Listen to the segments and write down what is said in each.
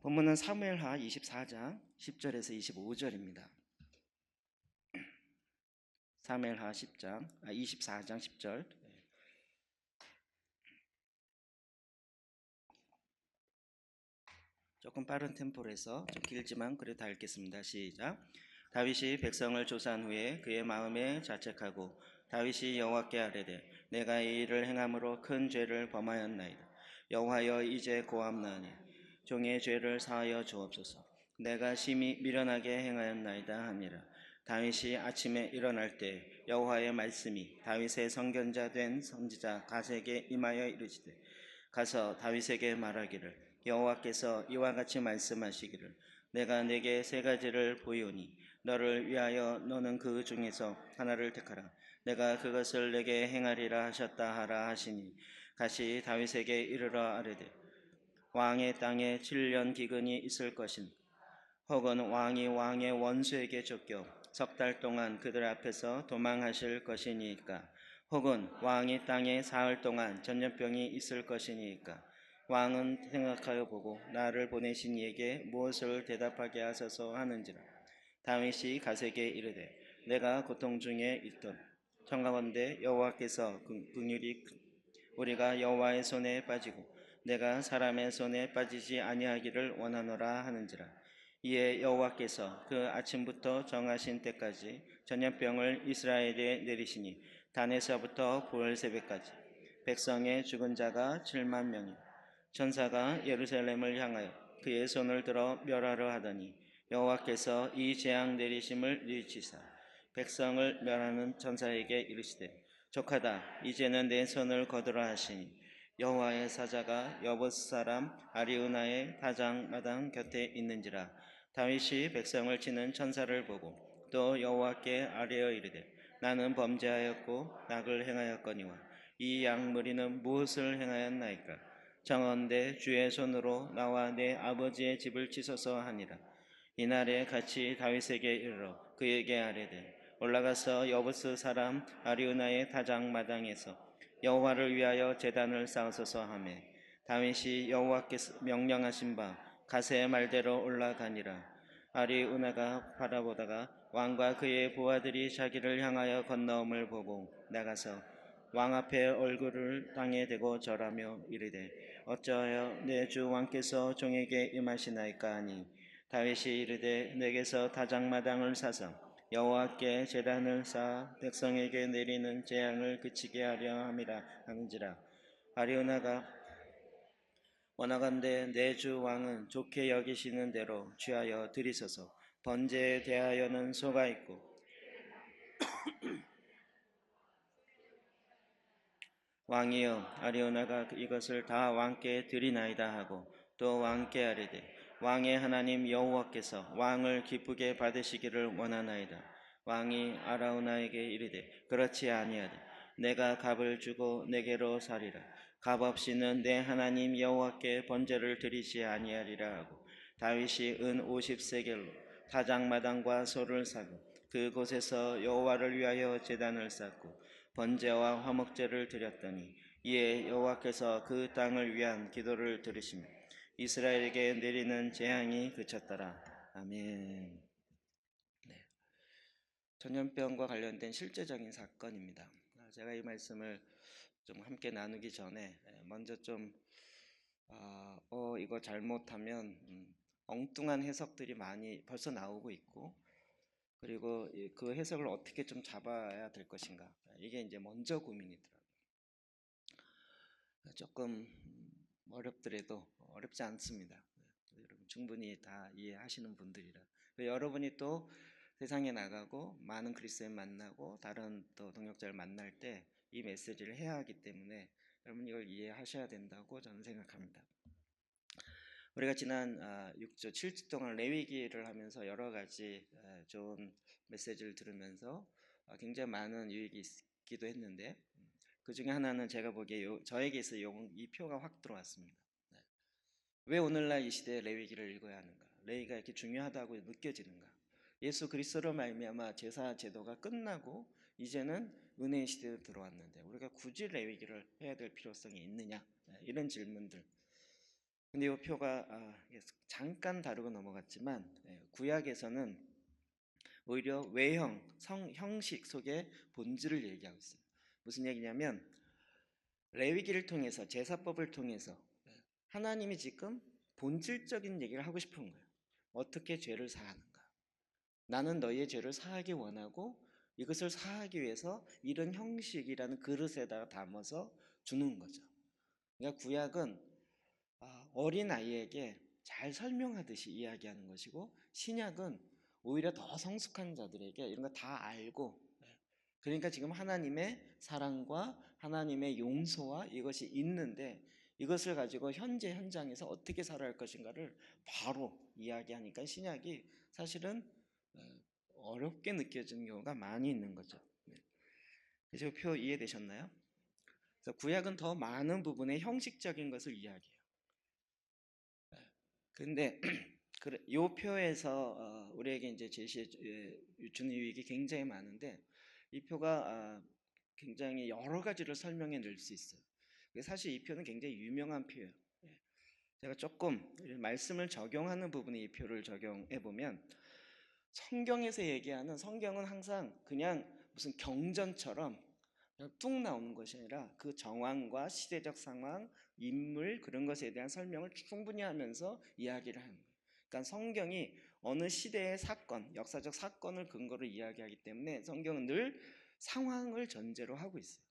본문은 사무엘하 24장 10절에서 25절입니다. 사무엘하 24장 10절. 조금 빠른 템포로 해서 좀 길지만 그래도 다 읽겠습니다. 시작. 다윗이 백성을 조사한 후에 그의 마음에 자책하고 다윗이 여호와께 아뢰되 내가 이 일을 행함으로 큰 죄를 범하였나이다. 여호와여 이제 고함나니 종의 죄를 사하여 주옵소서. 내가 심히 미련하게 행하였나이다 하니라. 다윗이 아침에 일어날 때 여호와의 말씀이 다윗의 선견자 된 선지자 갓에게 임하여 이르시되 가서 다윗에게 말하기를 여호와께서 이와 같이 말씀하시기를 내가 내게 세 가지를 보이오니 너를 위하여 너는 그 중에서 하나를 택하라. 내가 그것을 내게 행하리라 하셨다 하라 하시니 다시 다윗에게 이르러 아뢰되 왕의 땅에 7년 기근이 있을 것인 혹은 왕이 왕의 원수에게 쫓겨 석 달 동안 그들 앞에서 도망하실 것이니까 혹은 왕이 땅에 사흘 동안 전염병이 있을 것이니까 왕은 생각하여 보고 나를 보내신 이에게 무엇을 대답하게 하소서 하는지라. 다윗이 갓에게 이르되 내가 고통 중에 있던 청하건대 여호와께서 긍휼히 우리가 여호와의 손에 빠지고 내가 사람의 손에 빠지지 아니하기를 원하노라 하는지라. 이에 여호와께서 그 아침부터 정하신 때까지 전염병을 이스라엘에 내리시니 단에서부터 부엘세바까지 백성의 죽은 자가 7만 명이요 천사가 예루살렘을 향하여 그의 손을 들어 멸하려 하더니 여호와께서 이 재앙 내리심을 일으키사 백성을 멸하는 천사에게 이르시되 족하다 이제는 내 손을 거두라 하시니 여호와의 사자가 여보스 사람 아리우나의 타작마당 곁에 있는지라. 다윗이 백성을 치는 천사를 보고 또 여호와께 아뢰어 이르되 나는 범죄하였고 악을 행하였거니와 이 양무리는 무엇을 행하였나이까. 정언대 주의 손으로 나와 내 아버지의 집을 치소서 하니라. 이날에 같이 다윗에게 이르러 그에게 아뢰되 올라가서 여부스 사람 아리우나의 타작마당에서 여호와를 위하여 제단을 쌓으소서 하며 다윗이 여호와께서 명령하신 바 갓의 말대로 올라가니라. 아리우나가 바라보다가 왕과 그의 부하들이 자기를 향하여 건너옴을 보고 나가서 왕 앞에 얼굴을 땅에 대고 절하며 이르되 어찌하여 내 주 왕께서 종에게 임하시나이까 하니 다윗이 이르되 내게서 타작마당을 사서 여호와께 제단을 쌓아 백성에게 내리는 재앙을 그치게 하려 함이라 하는지라. 아리우나가 원하건대 내 주 왕은 좋게 여기시는 대로 취하여 드리소서. 번제에 대하여는 소가 있고 왕이여 아리오나가 이것을 다 왕께 드리나이다 하고 또 왕께 아뢰되 왕의 하나님 여호와께서 왕을 기쁘게 받으시기를 원하나이다. 왕이 아라우나에게 이르되 그렇지 아니하되 내가 값을 주고 내게로 사리라. 값 없이는 내 하나님 여호와께 번제를 드리지 아니하리라 하고 다윗이 은 50세겔로 타작마당과 소를 사고 그곳에서 여호와를 위하여 제단을 쌓고 번제와 화목제를 드렸더니 이에 여호와께서 그 땅을 위한 기도를 들으시며 이스라엘에게 내리는 재앙이 그쳤더라. 아멘. 네. 전염병과 관련된 실제적인 사건입니다. 제가 이 말씀을 좀 함께 나누기 전에 먼저 좀 이거 잘못하면 엉뚱한 해석들이 많이 벌써 나오고 있고 그리고 그 해석을 어떻게 좀 잡아야 될 것인가 이게 이제 먼저 고민이더라고요. 조금 어렵더라도 어렵지 않습니다. 여러분 충분히 다 이해하시는 분들이라 여러분이 또 세상에 나가고 많은 그리스도인 만나고 다른 또 동역자를 만날 때 이 메시지를 해야 하기 때문에 여러분 이걸 이해하셔야 된다고 저는 생각합니다. 우리가 지난 6주, 7주 동안 레위기를 하면서 여러 가지 좋은 메시지를 들으면서 굉장히 많은 유익이 있기도 했는데 그 중에 하나는 제가 보기에 저에게 있어 이 표가 확 들어왔습니다. 네. 왜 오늘날 이 시대에 레위기를 읽어야 하는가? 레위기가 이렇게 중요하다고 느껴지는가? 예수 그리스도로 말미암아 제사 제도가 끝나고 이제는 은혜의 시대로 들어왔는데 우리가 굳이 레위기를 해야 될 필요성이 있느냐? 이런 질문들 근데 이 표가 잠깐 다루고 넘어갔지만 구약에서는 오히려 외형, 형식 속의 본질을 얘기하고 있어요. 무슨 얘기냐면 레위기를 통해서 제사법을 통해서 하나님이 지금 본질적인 얘기를 하고 싶은 거예요. 어떻게 죄를 사하는가? 나는 너희의 죄를 사하기 원하고 이것을 사하기 위해서 이런 형식이라는 그릇에다가 담아서 주는 거죠. 그러니까 구약은 어린 아이에게 잘 설명하듯이 이야기하는 것이고 신약은 오히려 더 성숙한 자들에게 이런 거 다 알고 그러니까 지금 하나님의 사랑과 하나님의 용서와 이것이 있는데 이것을 가지고 현재 현장에서 어떻게 살아야 할 것인가를 바로 이야기하니까 신약이 사실은 어렵게 느껴지는 경우가 많이 있는 거죠. 그래서 표 이해되셨나요? 그래서 구약은 더 많은 부분의 형식적인 것을 이야기해요. 그런데 이 표에서 우리에게 이제 제시해 주는 유익이 굉장히 많은데 이 표가 굉장히 여러 가지를 설명해 낼 수 있어요. 사실 이 표는 굉장히 유명한 표예요. 제가 조금 말씀을 적용하는 부분에 이 표를 적용해 보면 성경에서 얘기하는 성경은 항상 그냥 무슨 경전처럼 그냥 뚝 나오는 것이 아니라 그 정황과 시대적 상황, 인물 그런 것에 대한 설명을 충분히 하면서 이야기를 하는 거예요. 그러니까 성경이 어느 시대의 사건, 역사적 사건을 근거로 이야기하기 때문에 성경은 늘 상황을 전제로 하고 있어요.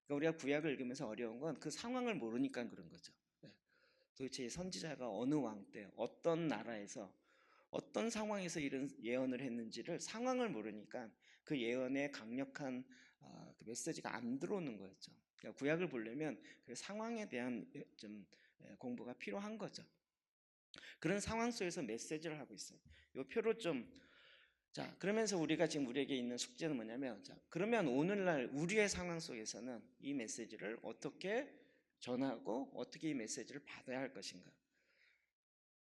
그러니까 우리가 구약을 읽으면서 어려운 건 그 상황을 모르니까 그런 거죠. 도대체 선지자가 어느 왕 때, 어떤 나라에서, 어떤 상황에서 이런 예언을 했는지를 상황을 모르니까 그 예언의 강력한 그 메시지가 안 들어오는 거였죠. 그러니까 구약을 보려면 그 상황에 대한 좀 공부가 필요한 거죠. 그런 상황 속에서 메시지를 하고 있어요. 이 표로 좀 자, 그러면서 우리가 지금 우리에게 있는 숙제는 뭐냐면 자, 그러면 오늘날 우리의 상황 속에서는 이 메시지를 어떻게 전하고 어떻게 이 메시지를 받아야 할 것인가?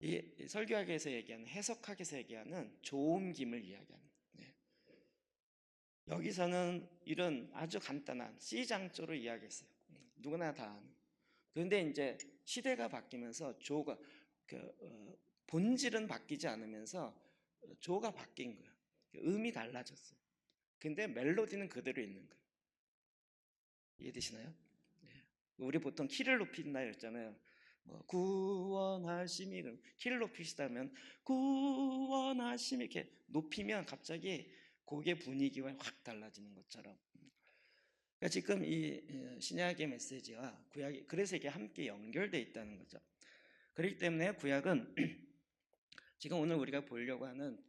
이 설교학에서 얘기하는 해석학에서 얘기하는 조음김을 이야기하는 여기서는 이런 아주 간단한 C장조로 이야기했어요. 누구나 다 아는. 그런데 이제 시대가 바뀌면서 조가 본질은 바뀌지 않으면서 조가 바뀐 거예요. 음이 달라졌어요. 근데 멜로디는 그대로 있는 거예요. 이해되시나요? 우리 보통 키를 높인다 했잖아요. 뭐 구원하심이 키를 높이시다면 구원하심이 이렇게 높이면 갑자기 곡의 분위기가 확 달라지는 것처럼. 그러니까 지금 이 신약의 메시지와 구약이 그래서 이게 함께 연결되어 있다는 거죠. 그렇기 때문에 구약은 지금 오늘 우리가 보려고 하는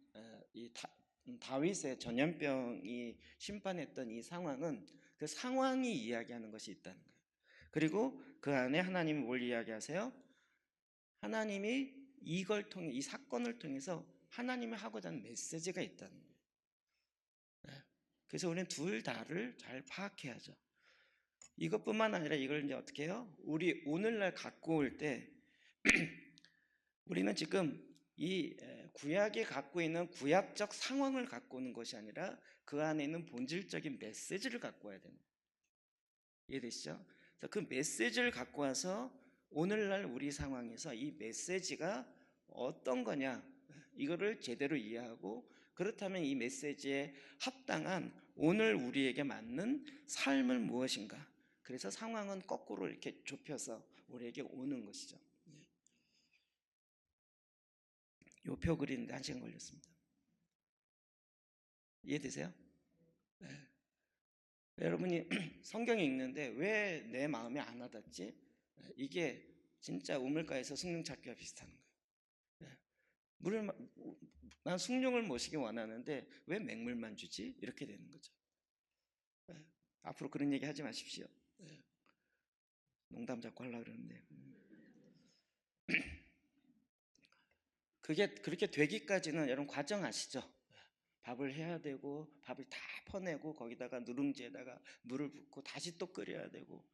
이 다윗의 전염병이 심판했던 이 상황은 그 상황이 이야기하는 것이 있다는 거예요. 그리고 그 안에 하나님이 뭘 이야기하세요? 하나님이 이걸 통해 이 사건을 통해서 하나님이 하고자 하는 메시지가 있다는 거예요. 그래서 우리는 둘 다를 잘 파악해야죠. 이것뿐만 아니라 이걸 이제 어떻게 해요? 우리 오늘날 갖고 올 때 우리는 지금 이 구약이 갖고 있는 구약적 상황을 갖고 오는 것이 아니라 그 안에 있는 본질적인 메시지를 갖고 와야 되는 거예요. 이해되시죠? 그래서 그 메시지를 갖고 와서 오늘날 우리 상황에서 이 메시지가 어떤 거냐 이거를 제대로 이해하고 그렇다면 이 메시지에 합당한 오늘 우리에게 맞는 삶은 무엇인가 그래서 상황은 거꾸로 이렇게 좁혀서 우리에게 오는 것이죠. 요 표 그리는데 1시간 걸렸습니다. 이해되세요? 네. 여러분이 성경 읽는데 왜 내 마음이 안 와닿지? 이게 진짜 우물가에서 숭늉 찾기와 비슷한 거예요. 물을 난 숭늉을 모시기 원하는데 왜 맹물만 주지? 이렇게 되는 거죠. 앞으로 그런 얘기 하지 마십시오. 농담 자꾸 하려고 그러는데 그게 그렇게 되기까지는 여러분 과정 아시죠? 밥을 해야 되고 밥을 다 퍼내고 거기다가 누룽지에다가 물을 붓고 다시 또 끓여야 되고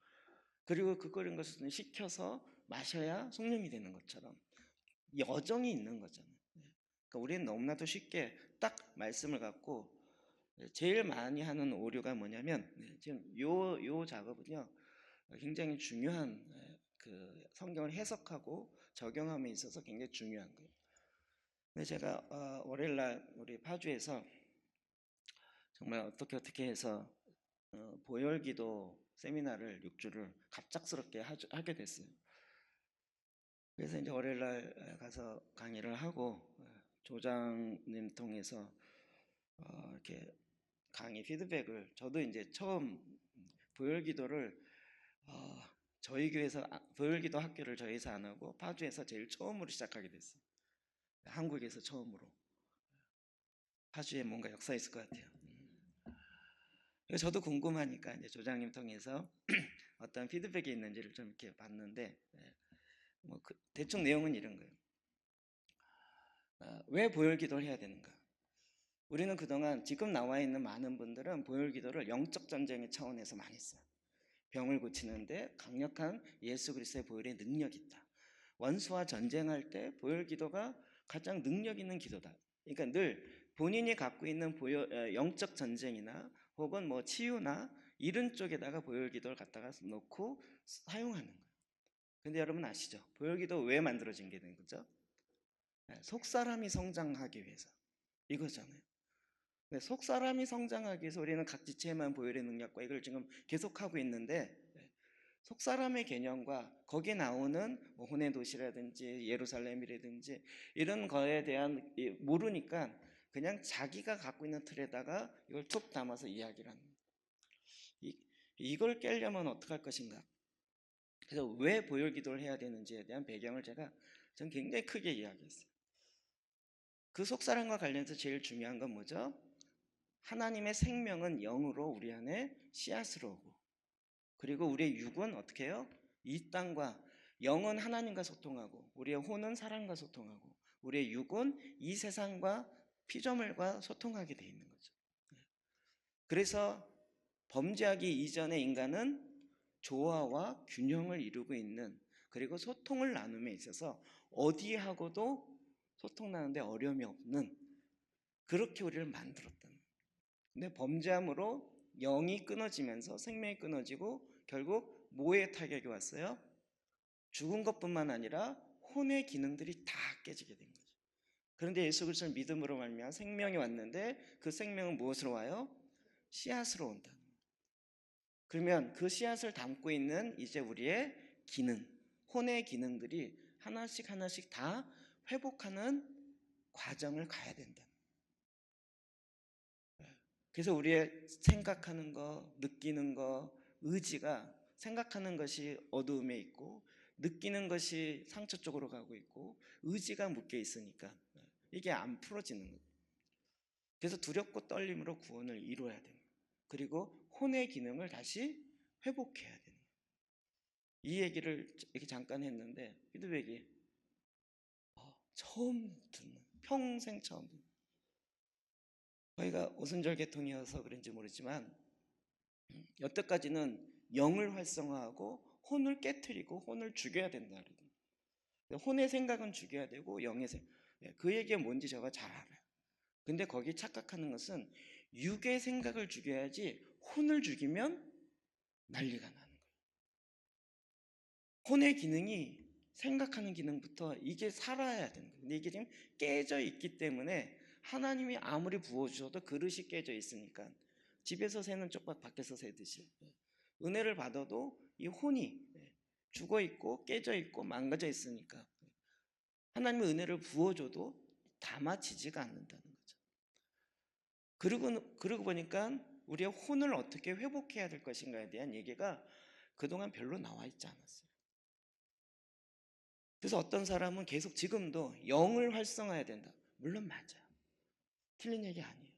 그리고 그 끓인 것을 식혀서 마셔야 숭늉이 되는 것처럼 여정이 있는 거잖아요. 그러니까 우리는 너무나도 쉽게 딱 말씀을 갖고 제일 많이 하는 오류가 뭐냐면 지금 요 작업은요 굉장히 중요한 그 성경을 해석하고 적용함에 있어서 굉장히 중요한 거예요. 근데 제가 월요일날 우리 파주에서 정말 어떻게 해서 보혈기도 세미나를 6주를 갑작스럽게 하게 됐어요. 그래서 이제 월요일날 가서 강의를 하고 조장님 통해서 이렇게 강의 피드백을, 저도 이제 처음 보혈기도를 어, 저희 교회에서 보혈기도 학교를 저희에서 안 하고 파주에서 제일 처음으로 시작하게 됐어요. 한국에서 처음으로. 파주에 뭔가 역사 있을 것 같아요. 그래서 저도 궁금하니까 이제 조장님 통해서 어떤 피드백이 있는지를 좀 이렇게 봤는데, 대충 내용은 이런 거예요. 왜 보혈기도를 해야 되는가? 우리는 그동안 지금 나와 있는 많은 분들은 보혈기도를 영적 전쟁의 차원에서 많이 했어요. 병을 고치는데 강력한 예수 그리스도의 보혈의 능력이 있다. 원수와 전쟁할 때 보혈기도가 가장 능력 있는 기도다. 그러니까 늘 본인이 갖고 있는 영적 전쟁이나 혹은 뭐 치유나 이런 쪽에다가 보혈기도를 갖다가 놓고 사용하는 거예요. 근데 여러분 아시죠? 보혈기도 왜 만들어진 게 된 거죠? 속사람이 성장하기 위해서 이거잖아요. 속사람이 성장하기 위해서 우리는 각 지체에만 보혈의 능력과 이걸 지금 계속하고 있는데, 속사람의 개념과 거기에 나오는 뭐 혼의 도시라든지 예루살렘이라든지 이런 거에 대한 모르니까 그냥 자기가 갖고 있는 틀에다가 이걸 툭 담아서 이야기를 합니다. 이걸 깨려면 어떻게 할 것인가? 그래서 왜 보혈 기도를 해야 되는지에 대한 배경을 전 굉장히 크게 이야기했어요. 그 속사람과 관련해서 제일 중요한 건 뭐죠? 하나님의 생명은 영으로 우리 안에 씨앗으로 오고, 그리고 우리의 육은 어떻게 해요? 이 땅과, 영은 하나님과 소통하고 우리의 혼은 사람과 소통하고 우리의 육은 이 세상과 피조물과 소통하게 돼 있는 거죠. 그래서 범죄하기 이전의 인간은 조화와 균형을 이루고 있는, 그리고 소통을 나눔에 있어서 어디하고도 소통 나누는데 어려움이 없는, 그렇게 우리를 만들었다는 거예요. 근데 범죄함으로 영이 끊어지면서 생명이 끊어지고 결국 뭐에 타격이 왔어요? 죽은 것뿐만 아니라 혼의 기능들이 다 깨지게 된 거죠. 그런데 예수 그리스도를 믿음으로 말미암아 생명이 왔는데 그 생명은 무엇으로 와요? 씨앗으로 온다. 그러면 그 씨앗을 담고 있는 이제 우리의 기능, 혼의 기능들이 하나씩 하나씩 다 회복하는 과정을 가야 된다. 그래서 우리의 생각하는 거, 느끼는 거, 의지가, 생각하는 것이 어두움에 있고 느끼는 것이 상처 쪽으로 가고 있고 의지가 묶여 있으니까 이게 안 풀어지는 거예요. 그래서 두렵고 떨림으로 구원을 이루어야 됩니다. 그리고 혼의 기능을 다시 회복해야 됩니다. 이 얘기를 이렇게 잠깐 했는데 피드백이 처음 듣는, 평생 처음 듣는. 저희가 오순절 계통이어서 그런지 모르지만 여태까지는 영을 활성화하고 혼을 깨트리고 혼을 죽여야 된다. 혼의 생각은 죽여야 되고 영의 생각, 그 얘기가 뭔지 제가 잘 알아요. 근데 거기 착각하는 것은 육의 생각을 죽여야지 혼을 죽이면 난리가 나는 거예요. 혼의 기능이 생각하는 기능부터 이게 살아야 되는 거예요. 근데 이게 지금 깨져 있기 때문에 하나님이 아무리 부어주셔도 그릇이 깨져 있으니까 집에서 새는 쪽박 밖에서 새듯이 은혜를 받아도 이 혼이 죽어 있고 깨져 있고 망가져 있으니까 하나님의 은혜를 부어줘도 담아지지가 않는다는 거죠. 그러고 보니까 우리의 혼을 어떻게 회복해야 될 것인가에 대한 얘기가 그동안 별로 나와 있지 않았어요. 그래서 어떤 사람은 계속 지금도 영을 활성화해야 된다. 물론 맞아요. 틀린 얘기 아니에요.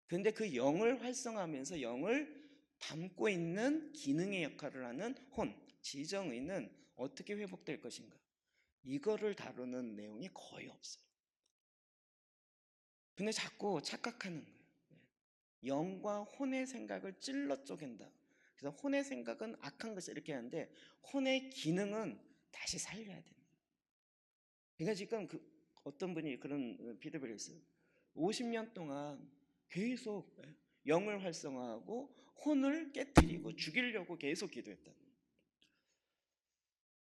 그런데 그 영을 활성화하면서 영을 담고 있는 기능의 역할을 하는 혼, 지정의는 어떻게 회복될 것인가? 이거를 다루는 내용이 거의 없어요. 근데 자꾸 착각하는 거예요. 영과 혼의 생각을 찔러 쪼갠다. 그래서 혼의 생각은 악한 것이 이렇게 하는데 혼의 기능은 다시 살려야 됩니다. 그러니까 지금 어떤 분이 그런 피드백을 했어요. 50년 동안 계속 영을 활성화하고 혼을 깨트리고 죽이려고 계속 기도했다.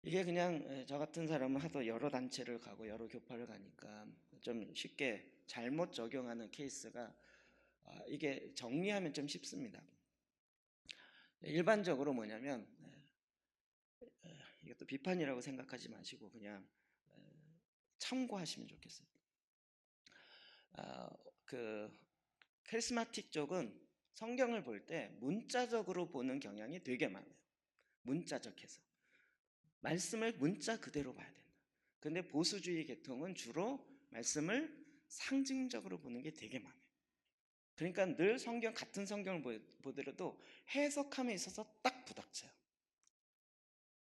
이게 그냥 저 같은 사람은 하도 여러 단체를 가고 여러 교파를 가니까 좀 쉽게 잘못 적용하는 케이스가 이게 정리하면 좀 쉽습니다. 일반적으로 뭐냐면 이것도 비판이라고 생각하지 마시고 그냥 참고하시면 좋겠어요. 그 카리스마틱 쪽은 성경을 볼 때 문자적으로 보는 경향이 되게 많아요. 문자적해서 말씀을 문자 그대로 봐야 된다. 근데 보수주의 계통은 주로 말씀을 상징적으로 보는 게 되게 많아요. 그러니까 늘 성경 같은 성경을 보더라도 해석함에 있어서 딱 부닥쳐요.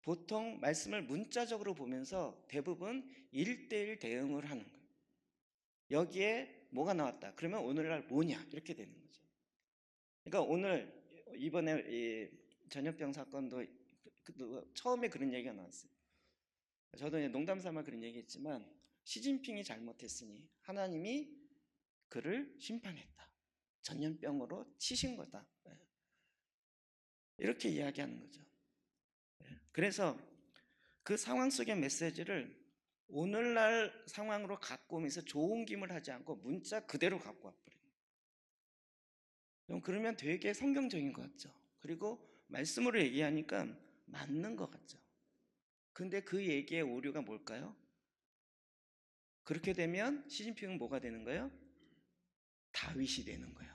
보통 말씀을 문자적으로 보면서 대부분 1대1 대응을 하는 거예요. 여기에 뭐가 나왔다. 그러면 오늘날 뭐냐 이렇게 되는 거죠. 그러니까 오늘 이번에 이 전염병 사건도 처음에 그런 얘기가 나왔어요. 저도 농담 삼아 그런 얘기했지만 시진핑이 잘못했으니 하나님이 그를 심판했다. 전염병으로 치신 거다. 이렇게 이야기하는 거죠. 그래서 그 상황 속의 메시지를 오늘날 상황으로 갖고 오면서 좋은 김을 하지 않고 문자 그대로 갖고 와버려요. 그러면 되게 성경적인 것 같죠. 그리고 말씀으로 얘기하니까 맞는 것 같죠. 근데 그 얘기의 오류가 뭘까요? 그렇게 되면 시진핑은 뭐가 되는 거예요? 다윗이 되는 거예요.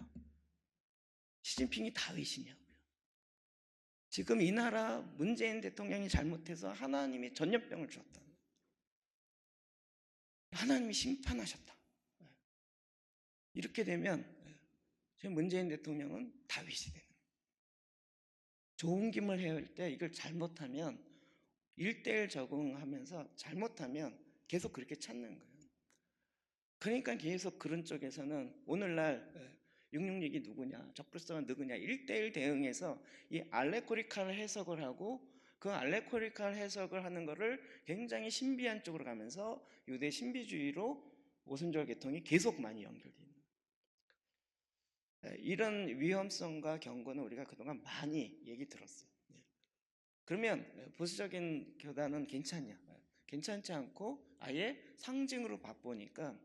시진핑이 다윗이냐고요. 지금 이 나라 문재인 대통령이 잘못해서 하나님이 전염병을 주었다. 하나님이 심판하셨다. 이렇게 되면 지금 문재인 대통령은 다윗이 되는 거예요. 좋은 김을 해야 할 때 이걸 잘못하면 1대1 적응하면서 잘못하면 계속 그렇게 찾는 거예요. 그러니까 계속 그런 쪽에서는 오늘날 666이 누구냐, 적불성은 누구냐 1대1 대응해서 이 알레고리칼 해석을 하고 그 알레고리칼 해석을 하는 거를 굉장히 신비한 쪽으로 가면서 유대 신비주의로 오순절 계통이 계속 많이 연결되어 있는 거예요. 이런 위험성과 경고는 우리가 그동안 많이 얘기 들었어요. 그러면 보수적인 교단은 괜찮냐? 괜찮지 않고 아예 상징으로 바꾸니까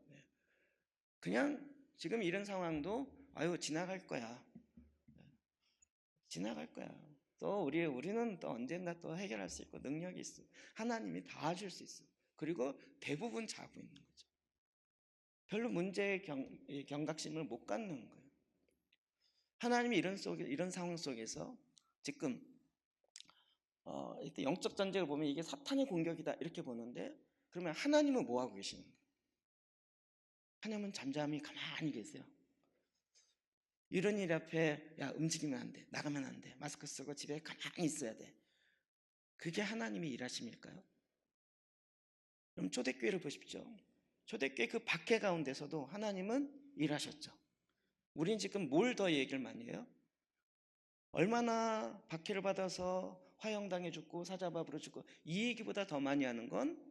그냥 지금 이런 상황도 아유 지나갈 거야. 지나갈 거야. 또 우리는 또 언젠가 또 해결할 수 있고 능력이 있어. 하나님이 다 줄 수 있어. 그리고 대부분 자고 있는 거죠. 별로 문제의 경각심을 못 갖는 거예요. 하나님이 이런 상황 속에서 지금 이때 영적 전쟁을 보면 이게 사탄의 공격이다 이렇게 보는데 그러면 하나님은 뭐 하고 계시는 거예요? 하나님은 잠잠히 가만히 계세요. 이런 일 앞에 야 움직이면 안 돼, 나가면 안 돼, 마스크 쓰고 집에 가만히 있어야 돼. 그게 하나님의 일하심일까요? 그럼 초대교회를 보십시오. 초대교회 그 박해 가운데서도 하나님은 일하셨죠. 우린 지금 뭘 더 얘기를 많이 해요? 얼마나 박해를 받아서 화형당해 죽고 사자밥으로 죽고 이 얘기보다 더 많이 하는 건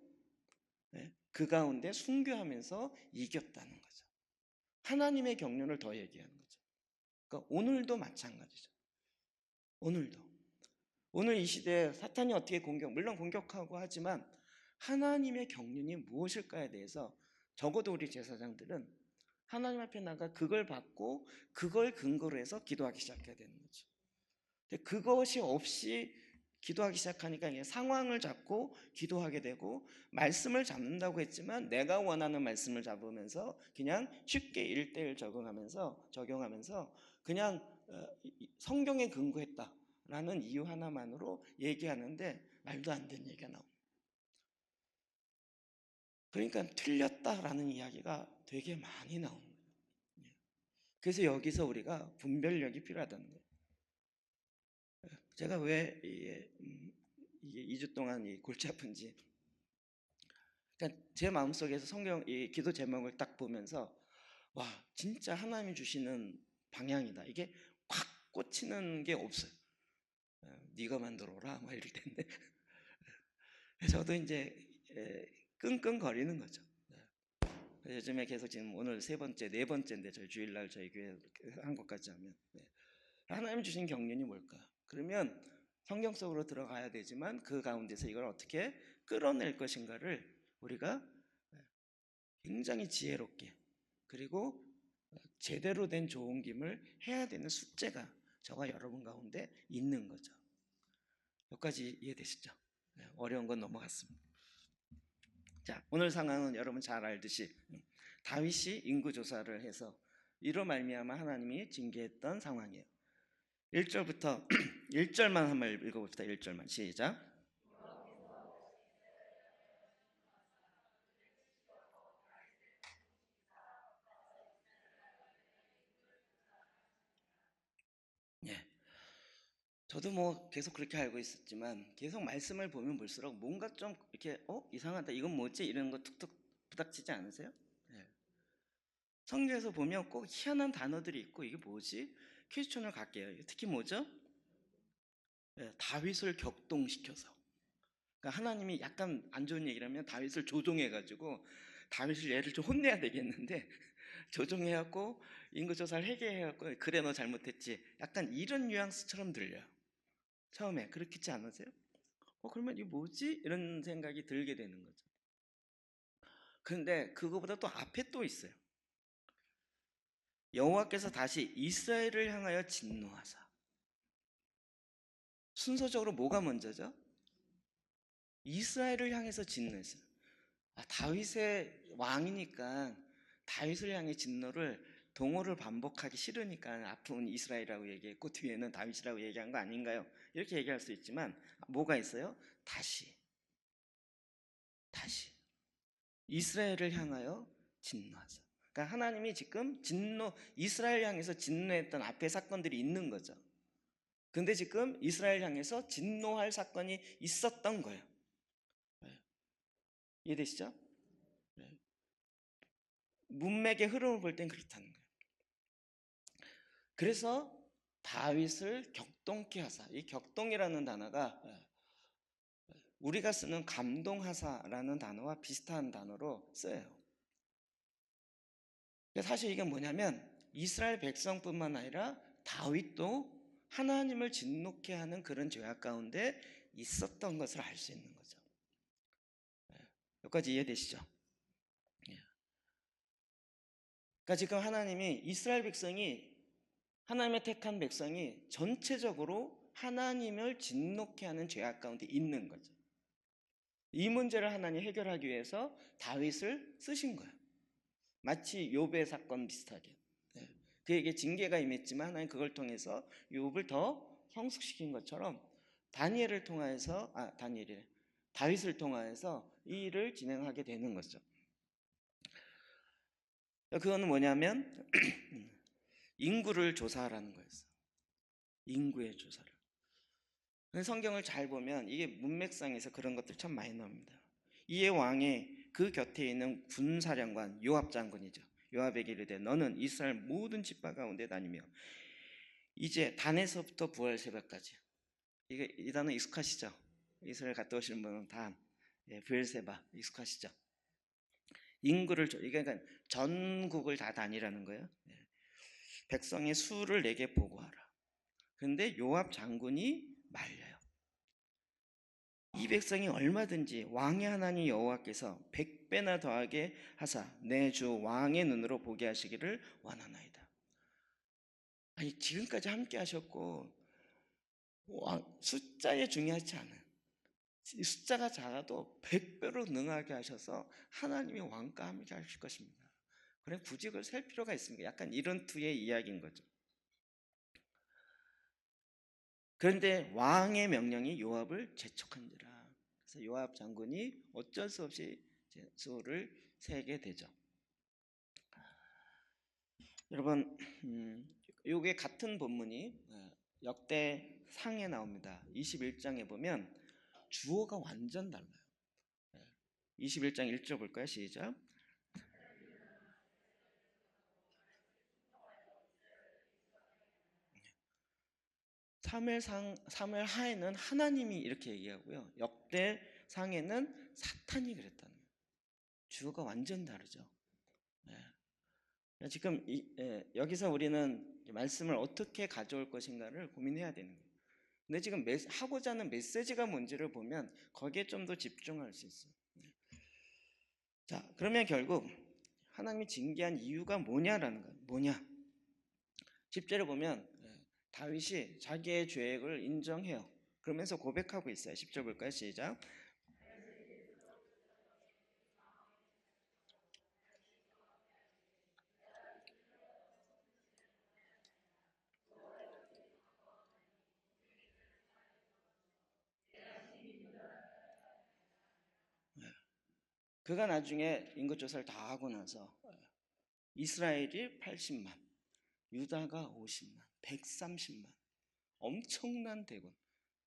그 가운데 순교하면서 이겼다는 거죠. 하나님의 경륜을 더 얘기하는 거죠. 그러니까 오늘도 마찬가지죠. 오늘도. 오늘 이 시대에 사탄이 어떻게 물론 공격하고 하지만 하나님의 경륜이 무엇일까에 대해서 적어도 우리 제사장들은 하나님 앞에 나가 그걸 받고 그걸 근거로 해서 기도하기 시작해야 되는 거죠. 근데 그것이 없이 기도하기 시작하니까 상황을 잡고 기도하게 되고 말씀을 잡는다고 했지만 내가 원하는 말씀을 잡으면서 그냥 쉽게 1대1 적용하면서 그냥 성경에 근거했다라는 이유 하나만으로 얘기하는데 말도 안 되는 얘기가 나옵니다. 그러니까 틀렸다라는 이야기가 되게 많이 나옵니다. 그래서 여기서 우리가 분별력이 필요하다는 거예요. 제가 왜 이게 2주 동안 골치 아픈지, 그러니까 제 마음속에서 이 기도 제목을 딱 보면서 와 진짜 하나님이 주시는 방향이다. 이게 확 꽂히는 게 없어요. 네가 만들어라 막 이럴 텐데 저도 이제 끙끙거리는 거죠. 요즘에 계속 지금 오늘 네 번째인데 저희 주일날 저희 교회 한 것까지 하면 하나님 주신 경륜이 뭘까? 그러면 성경 속으로 들어가야 되지만 그 가운데서 이걸 어떻게 끌어낼 것인가를 우리가 굉장히 지혜롭게 그리고 제대로 된 조옮김을 해야 되는 숙제가 저와 여러분 가운데 있는 거죠. 여기까지 이해되시죠? 어려운 건 넘어갔습니다. 자, 오늘 상황은 여러분 잘 알듯이 다윗이 인구조사를 해서 이로 말미암아 하나님이 징계했던 상황이에요. 1절부터 1절만 한번 읽어봅시다. 1절만 시작. 예. 저도 뭐 계속 그렇게 알고 있었지만 계속 말씀을 보면 볼수록 뭔가 좀 이렇게 이상하다 이건 뭐지 이런 거 툭툭 부닥치지 않으세요? 예. 성경에서 보면 꼭 희한한 단어들이 있고 이게 뭐지? 퀘스천을 갈게요. 특히 뭐죠? 예, 다윗을 격동시켜서 그러니까 하나님이 약간 안 좋은 얘기를 하면 다윗을 조종해가지고 다윗을 얘를 좀 혼내야 되겠는데 조종해갖고 인구조사를 해결해갖고 그래 너 잘못했지 약간 이런 뉘앙스처럼 들려요. 처음에 그렇지 않으세요? 그러면 이게 뭐지? 이런 생각이 들게 되는 거죠. 그런데 그거보다 또 앞에 또 있어요. 여호와께서 다시 이스라엘을 향하여 진노하사. 순서적으로 뭐가 먼저죠? 이스라엘을 향해서 진노했어요. 다윗의 왕이니까 다윗을 향해 진노를 동어를 반복하기 싫으니까 앞은 이스라엘이라고 얘기했고 뒤에는 다윗이라고 얘기한 거 아닌가요? 이렇게 얘기할 수 있지만 뭐가 있어요? 다시 이스라엘을 향하여 진노하사. 그러니까 하나님이 지금 이스라엘 향해서 진노했던 앞에 사건들이 있는 거죠. 근데 지금 이스라엘 향해서 진노할 사건이 있었던 거예요. 이해되시죠? 문맥의 흐름을 볼 땐 그렇다는 거예요. 그래서 다윗을 격동케 하사. 이 격동이라는 단어가 우리가 쓰는 감동하사라는 단어와 비슷한 단어로 쓰여요. 사실 이게 뭐냐면 이스라엘 백성뿐만 아니라 다윗도 하나님을 진노케 하는 그런 죄악 가운데 있었던 것을 알 수 있는 거죠. 여기까지 이해되시죠? 그러니까 지금 하나님이 이스라엘 백성이 하나님의 택한 백성이 전체적으로 하나님을 진노케 하는 죄악 가운데 있는 거죠. 이 문제를 하나님 해결하기 위해서 다윗을 쓰신 거예요. 마치 욥의 사건 비슷하게. 그에게 징계가 임했지만 하나님 그걸 통해서 욥을 더 성숙시킨 것처럼 다니엘을 통해서 다윗을 통해서 이 일을 진행하게 되는 거죠. 그거는 뭐냐면 인구를 조사하라는 거였어요. 인구의 조사를. 성경을 잘 보면 이게 문맥상에서 그런 것들 참 많이 나옵니다. 이에 왕의 그 곁에 있는 군사령관 요압 장군이죠. 요압에게 이르되 너는 이스라엘 모든 지파 가운데 다니며 이제 단에서부터 부활 새벽까지 이 단어 익숙하시죠? 이스라엘 갔다 오신 분은 단, 브엘세바 익숙하시죠? 인구를 이게 그러니까 전국을 다 다니라는 거예요. 백성의 수를 내게 보고하라. 그런데 요압 장군이 말려요. 이 백성이 얼마든지 왕의 하나님 여호와께서 100배나 더하게 하사 내 주 왕의 눈으로 보게 하시기를 원하나이다. 아니 지금까지 함께 하셨고 숫자에 중요하지 않아요. 숫자가 작아도 100배로 능하게 하셔서 하나님이 왕과 함께 하실 것입니다. 그래 굳이 그걸 셀 필요가 있습니까? 약간 이런 투의 이야기인 거죠. 그런데 왕의 명령이 요압을 재촉한지라. 그래서 요압 장군이 어쩔 수 없이 수를 세게 되죠. 여러분, 요게 같은 본문이 역대상에 나옵니다. 21장에 보면 주어가 완전 달라요. 21장 1절 볼까요? 시작. 사무엘하에는 하나님이 이렇게 얘기하고요. 역대상에는 사탄이 그랬다는 거예요. 주어가 완전 다르죠. 지금 여기서 우리는 말씀을 어떻게 가져올 것인가를 고민해야 되는 거예요. 근데 지금 하고자 하는 메시지가 뭔지를 보면 거기에 좀 더 집중할 수 있어요. 자, 그러면 결국 하나님이 징계한 이유가 뭐냐라는 거예요. 뭐냐? 10절에 보면 다윗이 자기의 죄를 인정해요. 그러면서 고백하고 있어요. 10절 볼까요? 시작. 그가 나중에 인구조사를 다 하고 나서 이스라엘이 80만, 유다가 50만, 130만, 엄청난 대군.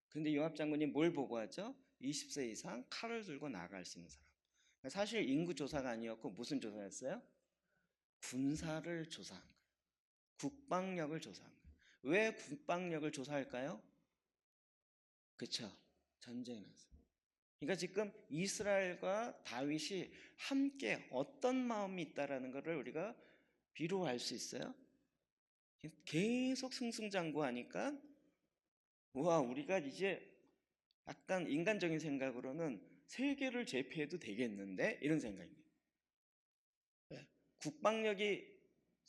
근데 요압 장군이 뭘 보고하죠? 20세 이상 칼을 들고 나갈 수 있는 사람. 사실 인구조사가 아니었고 무슨 조사였어요? 군사를 조사한 거예요. 국방력을 조사한 거예요. 왜 국방력을 조사할까요? 그쵸? 전쟁이 났어요. 그러니까 지금 이스라엘과 다윗이 함께 어떤 마음이 있다라는 것을 우리가 비로알 수 있어요. 계속 승승장구하니까 와, 우리가 이제 약간 인간적인 생각으로는 세계를 제패해도 되겠는데 이런 생각입니다. 국방력이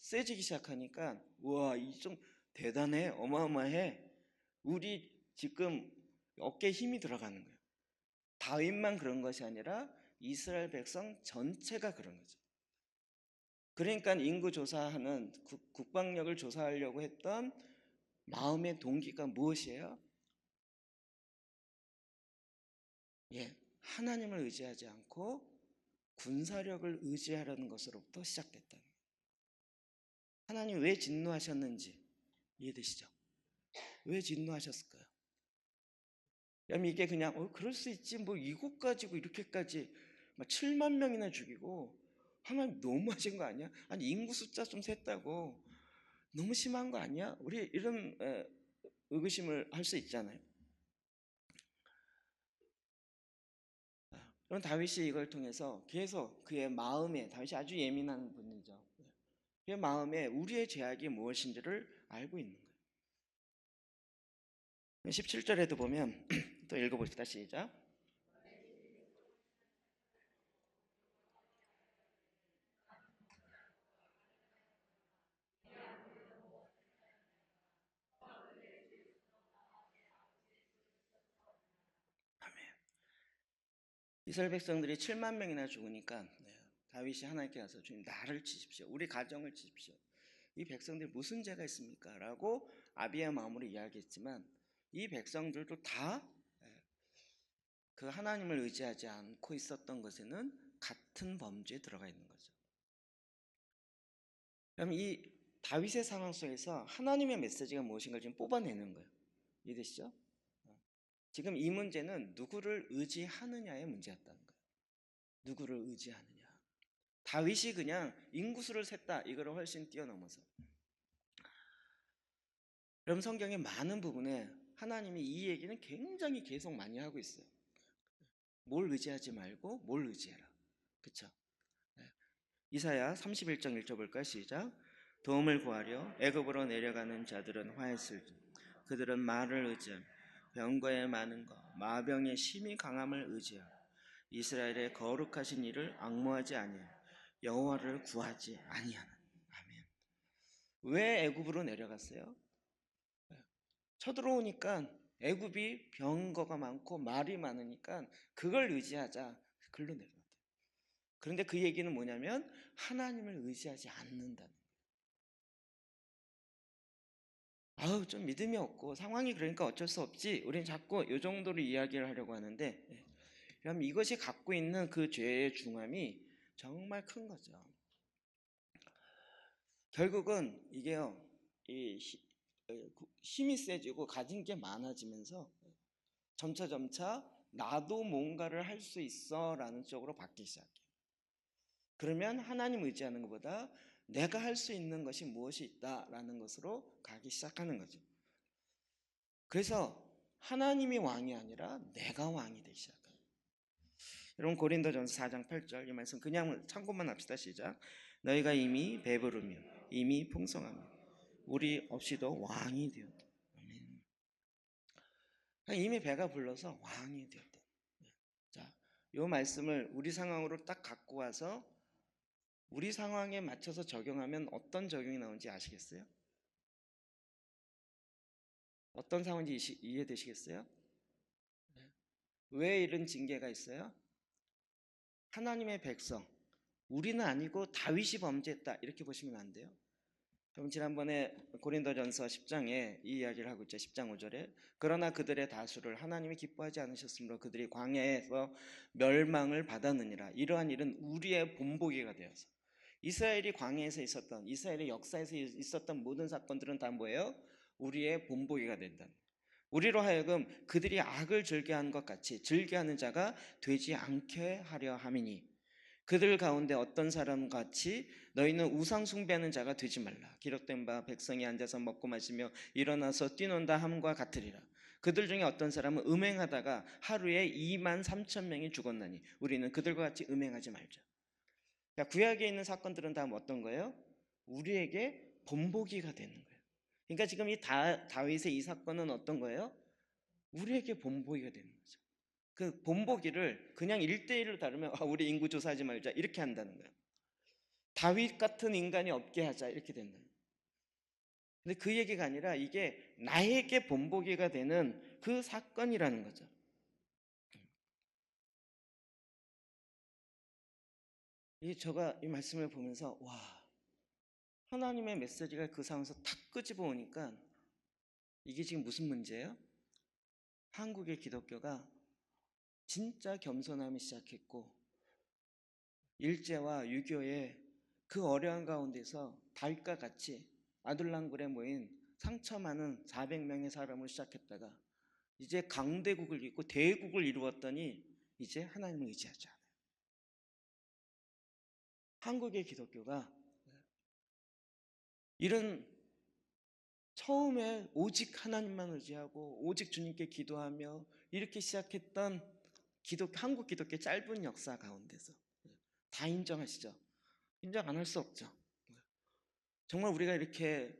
세지기 시작하니까 와, 이 좀 대단해, 어마어마해. 우리 지금 어깨에 힘이 들어가는 거예요. 다윗만 그런 것이 아니라 이스라엘 백성 전체가 그런 거죠. 그러니까 인구 조사하는 국방력을 조사하려고 했던 마음의 동기가 무엇이에요? 예, 하나님을 의지하지 않고 군사력을 의지하려는 것으로부터 시작됐다. 하나님 왜 진노하셨는지 이해되시죠? 왜 진노하셨을까요? 그럼 이게 그냥 그럴 수 있지 뭐 이것 가지고 이렇게까지 막 7만 명이나 죽이고 하나님 너무하신 거 아니야? 아니 인구 숫자 좀 셌다고 너무 심한 거 아니야? 우리 이런 의구심을 할 수 있잖아요. 그럼 다윗이 이걸 통해서 계속 그의 마음에, 다윗이 아주 예민한 분이죠. 그의 마음에 우리의 죄악이 무엇인지를 알고 있는 거예요. 17절에도 보면 또 읽어봅시다. 시작. 이스라엘 백성들이 7만 명이나 죽으니까 다윗이 하나님께 가서 주님 나를 치십시오. 우리 가정을 치십시오. 이 백성들이 무슨 죄가 있습니까? 라고 아비의 마음으로 이야기했지만 이 백성들도 다 그 하나님을 의지하지 않고 있었던 것에는 같은 범죄에 들어가 있는 거죠. 그럼 이 다윗의 상황 속에서 하나님의 메시지가 무엇인가를 지금 뽑아내는 거예요. 이해되시죠? 지금 이 문제는 누구를 의지하느냐의 문제였다는 거예요. 누구를 의지하느냐. 다윗이 그냥 인구수를 셌다. 이거를 훨씬 뛰어넘어서. 그럼 성경의 많은 부분에 하나님이 이 얘기는 굉장히 계속 많이 하고 있어요. 뭘 의지하지 말고 뭘 의지해라. 그쵸? 이사야 31장 1절 볼까요? 시작. 도움을 구하려 애굽으로 내려가는 자들은 화했을지 그들은 말을 의지하며 병거의 많은 것 마병의 심히 강함을 의지하며 이스라엘의 거룩하신 이를 앙모하지 아니하며 여호와를 구하지 아니하는. 아멘. 왜 애굽으로 내려갔어요? 쳐들어오니까 애굽이 병거가 많고 말이 많으니까 그걸 의지하자. 글로 내려갔대요. 그런데 그 얘기는 뭐냐면 하나님을 의지하지 않는다는. 아우 좀 믿음이 없고 상황이 그러니까 어쩔 수 없지. 우리는 자꾸 이 정도로 이야기를 하려고 하는데 그럼 이것이 갖고 있는 그 죄의 중함이 정말 큰 거죠. 결국은 이게요, 힘이 세지고 가진 게 많아지면서 점차 나도 뭔가를 할 수 있어 라는 쪽으로 바뀌기 시작해요. 그러면 하나님 의지하는 것보다 내가 할 수 있는 것이 무엇이 있다라는 것으로 가기 시작하는 거죠. 그래서 하나님이 왕이 아니라 내가 왕이 되기 시작해요. 여러분 고린도전서 4장 8절 이 말씀 그냥 참고만 합시다. 시작. 너희가 이미 배부르며 이미 풍성하며 우리 없이도 왕이 되었다. 아멘. 이미 배가 불러서 왕이 되었다. 자, 요 말씀을 우리 상황으로 딱 갖고 와서 우리 상황에 맞춰서 적용하면 어떤 적용이 나오는지 아시겠어요? 어떤 상황인지 이해되시겠어요? 왜 이런 징계가 있어요? 하나님의 백성, 우리는 아니고 다윗이 범죄했다 이렇게 보시면 안 돼요. 그럼 지난번에 고린도전서 10장에 이 이야기를 하고 있죠. 10장 5절에 그러나 그들의 다수를 하나님이 기뻐하지 않으셨으므로 그들이 광야에서 멸망을 받았느니라. 이러한 일은 우리의 본보기가 되어서 이스라엘이 광야에서 있었던 이스라엘의 역사에서 있었던 모든 사건들은 다 뭐예요? 우리의 본보기가 된다. 우리로 하여금 그들이 악을 즐겨하는 것 같이 즐겨하는 자가 되지 않게 하려 함이니 그들 가운데 어떤 사람 같이 너희는 우상 숭배하는 자가 되지 말라. 기록된 바 백성이 앉아서 먹고 마시며 일어나서 뛰논다 함과 같으리라. 그들 중에 어떤 사람은 음행하다가 하루에 2만 3천 명이 죽었나니 우리는 그들과 같이 음행하지 말자. 구약에 있는 사건들은 다 어떤 거예요? 우리에게 본보기가 되는 거예요. 그러니까 지금 이 다윗의 이 사건은 어떤 거예요? 우리에게 본보기가 되는 거죠. 그 본보기를 그냥 1대1로 다루면 우리 인구 조사하지 말자 이렇게 한다는 거예요. 다윗 같은 인간이 없게 하자 이렇게 된다. 근데 그 얘기가 아니라 이게 나에게 본보기가 되는 그 사건이라는 거죠. 제가 이 말씀을 보면서 와, 하나님의 메시지가 그 상황에서 탁 끄집어 오니까 이게 지금 무슨 문제예요? 한국의 기독교가 진짜 겸손함이 시작했고 일제와 유교의 그 어려운 가운데서 다윗과 같이 아둘랑굴에 모인 상처 많은 400명의 사람을 시작했다가 이제 강대국을 잇고 대국을 이루었더니 이제 하나님을 의지하지 않아요. 한국의 기독교가 이런 처음에 오직 하나님만 의지하고 오직 주님께 기도하며 이렇게 시작했던 한국 기독교의 짧은 역사 가운데서 다 인정하시죠? 인정 안 할 수 없죠. 정말 우리가 이렇게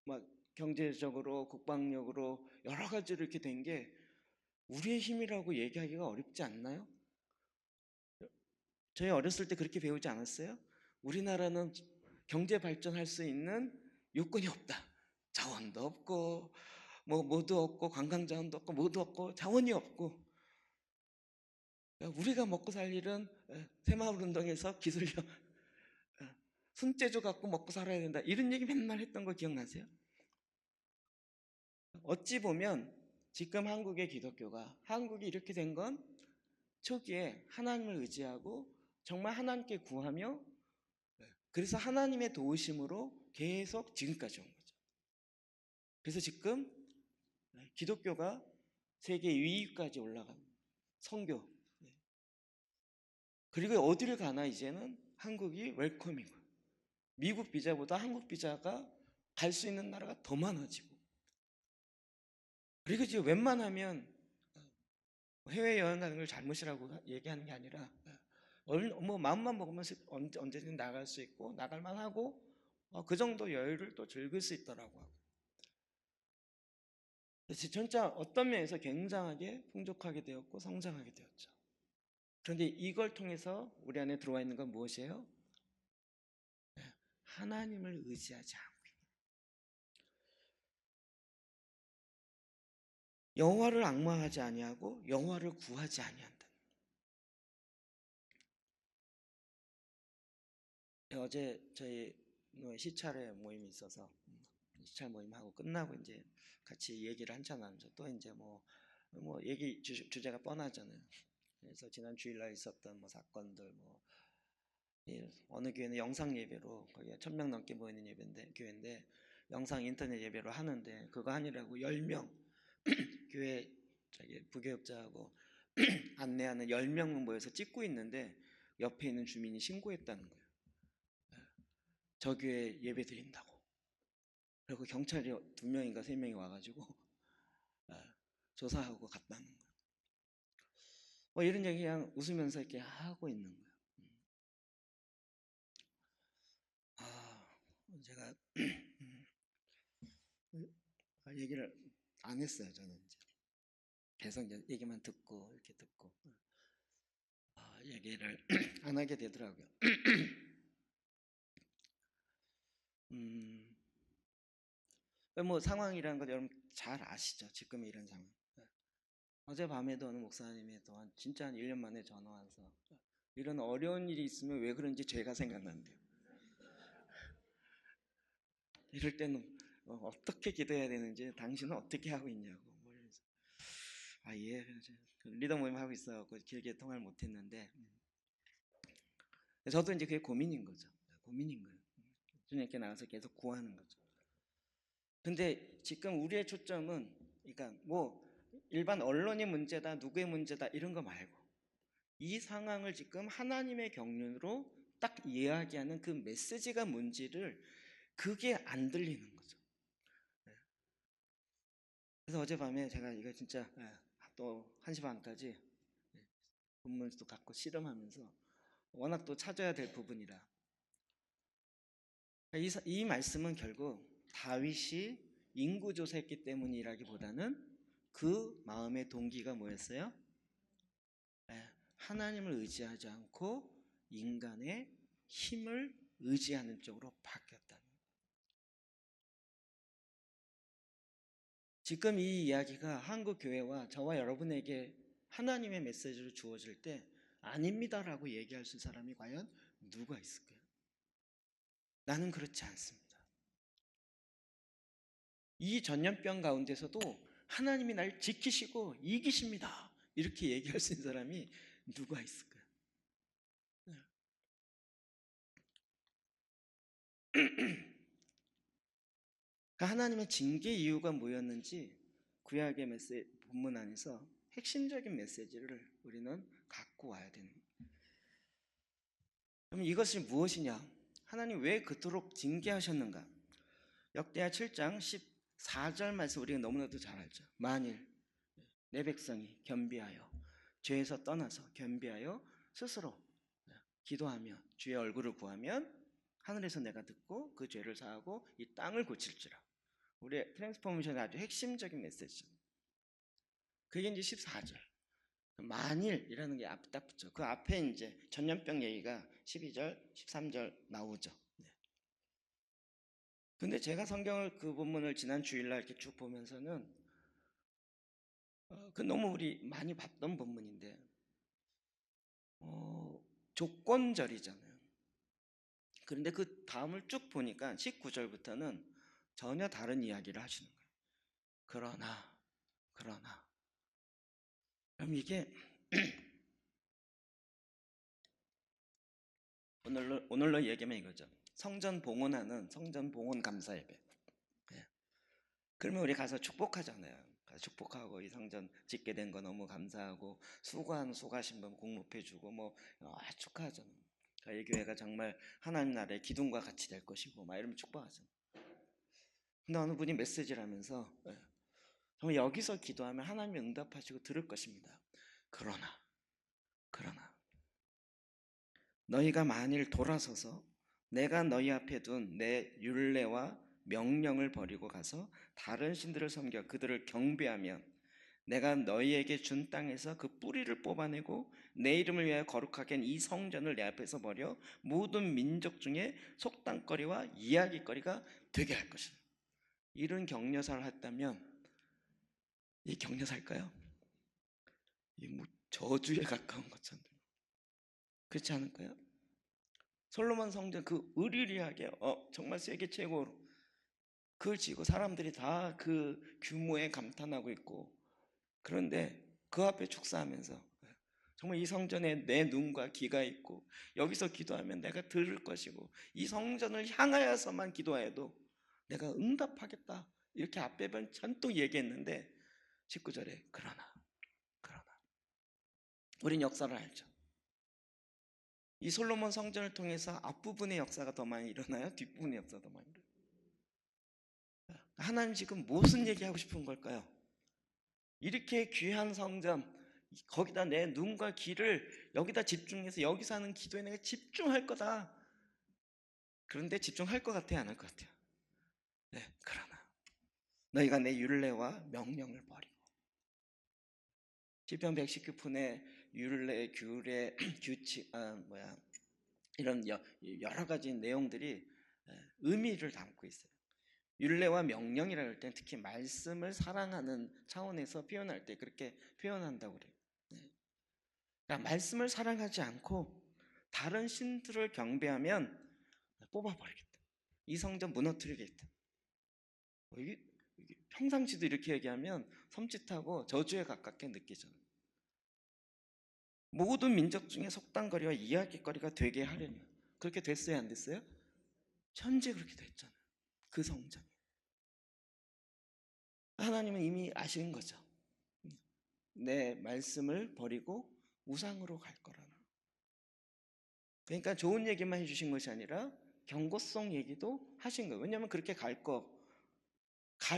막 경제적으로 국방력으로 여러 가지로 이렇게 된 게 우리의 힘이라고 얘기하기가 어렵지 않나요? 저희 어렸을 때 그렇게 배우지 않았어요? 우리나라는 경제 발전할 수 있는 요건이 없다. 자원도 없고 뭐도 없고 관광 자원도 없고 뭐도 없고 자원이 없고 우리가 먹고 살 일은 새마을운동에서 기술력 손재주 갖고 먹고 살아야 된다. 이런 얘기 맨날 했던 거 기억나세요? 어찌 보면 지금 한국의 기독교가 한국이 이렇게 된 건 초기에 하나님을 의지하고 정말 하나님께 구하며 그래서 하나님의 도우심으로 계속 지금까지 온 거죠. 그래서 지금 기독교가 세계 2위까지 올라간 선교. 그리고 어디를 가나 이제는 한국이 웰컴이고 미국 비자보다 한국 비자가 갈 수 있는 나라가 더 많아지고 그리고 지금 웬만하면 해외여행 가는 걸 잘못이라고 얘기하는 게 아니라 뭐 마음만 먹으면 언제든 나갈 수 있고 나갈 만하고 그 정도 여유를 또 즐길 수 있더라고요. 그래서 진짜 어떤 면에서 굉장하게 풍족하게 되었고 성장하게 되었죠. 그런데 이걸 통해서 우리 안에 들어와 있는 건 무엇이에요? 하나님을 의지하지 않고 여호와를 앙망하지 아니하고 여호와를 구하지 아니한다. 어제 저희 시찰회 모임이 있어서 시찰 모임하고 끝나고 이제 같이 얘기를 한참 나누죠. 또 이제 뭐 얘기 주제가 뻔하잖아요. 그래서 지난 주일날 있었던 뭐 사건들 어느 교회는 영상 예배로 거기 1,000명 넘게 모이는 교회인데 영상 인터넷 예배로 하는데 그거 하느라고 10명 교회 부교육자하고 안내하는 10명 모여서 찍고 있는데 옆에 있는 주민이 신고했다는 거예요. 저 교회 예배 드린다고. 그리고 경찰이 2명인가 3명이 와가지고 조사하고 갔다는 거예요. 이런 얘기 그냥 웃으면서 이렇게 하고 있는 거예요. 제가 얘기를 안 했어요, 저는 이제. 계속 이제 얘기만 듣고 이렇게 듣고 얘기를 안 하게 되더라고요. 음, 뭐 상황이라는 거 여러분 잘 아시죠? 지금 이런 상황. 어젯밤에도 어느 목사님이 또한 진짜 한 1년 만에 전화 와서 이런 어려운 일이 있으면 왜 그런지 제가 생각난대요. 이럴 때는 어떻게 기도해야 되는지 당신은 어떻게 하고 있냐고. 뭐 이러면서. 아, 예. 리더 모임 하고 있어갖고 길게 통화를 못했는데 저도 이제 그게 고민인 거죠. 고민인 거예요. 주님께 나가서 계속 구하는 거죠. 근데 지금 우리의 초점은 그러니까 뭐 일반 언론이 문제다, 누구의 문제다 이런 거 말고 이 상황을 지금 하나님의 경륜으로 딱 이야기하는 그 메시지가 뭔지를 그게 안 들리는 거죠. 그래서 어젯밤에 제가 이거 진짜 또 1시 반까지 본문도 갖고 씨름하면서 워낙 또 찾아야 될 부분이라 이 말씀은 결국 다윗이 인구조사했기 때문이라기보다는 그 마음의 동기가 뭐였어요? 하나님을 의지하지 않고 인간의 힘을 의지하는 쪽으로 바뀌었다는 거예요. 지금 이 이야기가 한국 교회와 저와 여러분에게 하나님의 메시지를 주어질 때 아닙니다라고 얘기할 수 있는 사람이 과연 누가 있을까요? 나는 그렇지 않습니다. 이 전염병 가운데서도 하나님이 날 지키시고 이기십니다. 이렇게 얘기할 수 있는 사람이 누가 있을까요? 하나님의 징계 이유가 뭐였는지 구약의 본문 안에서 핵심적인 메시지를 우리는 갖고 와야 되는 거예요. 그럼 이것이 무엇이냐? 하나님 왜 그토록 징계하셨는가? 역대하 7장 14절 말씀 우리가 너무나도 잘 알죠. 만일 내 백성이 겸비하여 죄에서 떠나서 겸비하여 스스로 기도하며 주의 얼굴을 구하면 하늘에서 내가 듣고 그 죄를 사하고 이 땅을 고칠지라. 우리의 트랜스포메이션의 아주 핵심적인 메시지. 그게 이제 14절. 만일이라는 게 앞에 딱 붙죠. 그 앞에 이제 전염병 얘기가 12절, 13절 나오죠. 근데 제가 성경을 그 본문을 지난 주일날 이렇게 쭉 보면서는 그 너무 우리 많이 봤던 본문인데 조건절이잖아요. 그런데 그 다음을 쭉 보니까 19절부터는 전혀 다른 이야기를 하시는 거예요. 그러나 그럼 이게 오늘로 얘기하면 이거죠. 성전 봉헌하는 성전 봉헌 감사 예배. 예. 그러면 우리 가서 축복하잖아요. 축복하고 이 성전 짓게 된 거 너무 감사하고 수고하신 분 공급해주고 뭐 축하하잖아요. 이 교회가 정말 하나님 나라의 기둥과 같이 될 것이고 막 이러면 축복하잖아요. 근데 어느 분이 메시지를 하면서 정말 여기서 기도하면 하나님이 응답하시고 들을 것입니다. 그러나 너희가 만일 돌아서서 내가 너희 앞에 둔 내 율례와 명령을 버리고 가서 다른 신들을 섬겨 그들을 경배하면 내가 너희에게 준 땅에서 그 뿌리를 뽑아내고 내 이름을 위하여 거룩하게 한 이 성전을 내 앞에서 버려 모든 민족 중에 속담거리와 이야기거리가 되게 할 것이다. 이런 격려사를 했다면 이 격려사일까요? 이 뭐 저주에 가까운 것처럼 그렇지 않을까요? 솔로몬 성전 그 으리리하게 정말 세계 최고로 그걸 지고 사람들이 다 그 규모에 감탄하고 있고 그런데 그 앞에 축사하면서 정말 이 성전에 내 눈과 귀가 있고 여기서 기도하면 내가 들을 것이고 이 성전을 향하여서만 기도해도 내가 응답하겠다 이렇게 앞에 잔뜩 얘기했는데 19절에 그러나 우린 역사를 알죠. 이 솔로몬 성전을 통해서 앞부분의 역사가 더 많이 일어나요? 뒷부분의 역사가 더 많이 일어나요? 하나님 지금 무슨 얘기하고 싶은 걸까요? 이렇게 귀한 성전 거기다 내 눈과 귀를 여기다 집중해서 여기서 하는 기도에 내가 집중할 거다. 그런데 집중할 것 같아요? 안 할 것 같아요? 네, 그러나 너희가 내 율례와 명령을 버리고 시편 119편의 율례, 규례, 규칙, 이런 여러 가지 내용들이 의미를 담고 있어요. 율례와 명령이라고 할 때 특히 말씀을 사랑하는 차원에서 표현할 때 그렇게 표현한다고 그래요. 그러니까 말씀을 사랑하지 않고 다른 신들을 경배하면 뽑아버리겠다. 이 성전 무너뜨리겠다. 이게 평상시도 이렇게 얘기하면 섬찟하고 저주에 가깝게 느끼잖아요. 모든 민족 중에 속담거리와 이야기거리가 되게 하려냐. 그렇게 됐어요, 안 됐어요? 현재 그렇게 됐잖아요. 그 성전이. 하나님은 이미 아시는 거죠. 내 말씀을 버리고 우상으로 갈 거라나. 그러니까 좋은 얘기만 해주신 것이 아니라 경고성 얘기도 하신 거예요. 왜냐하면 그렇게 갈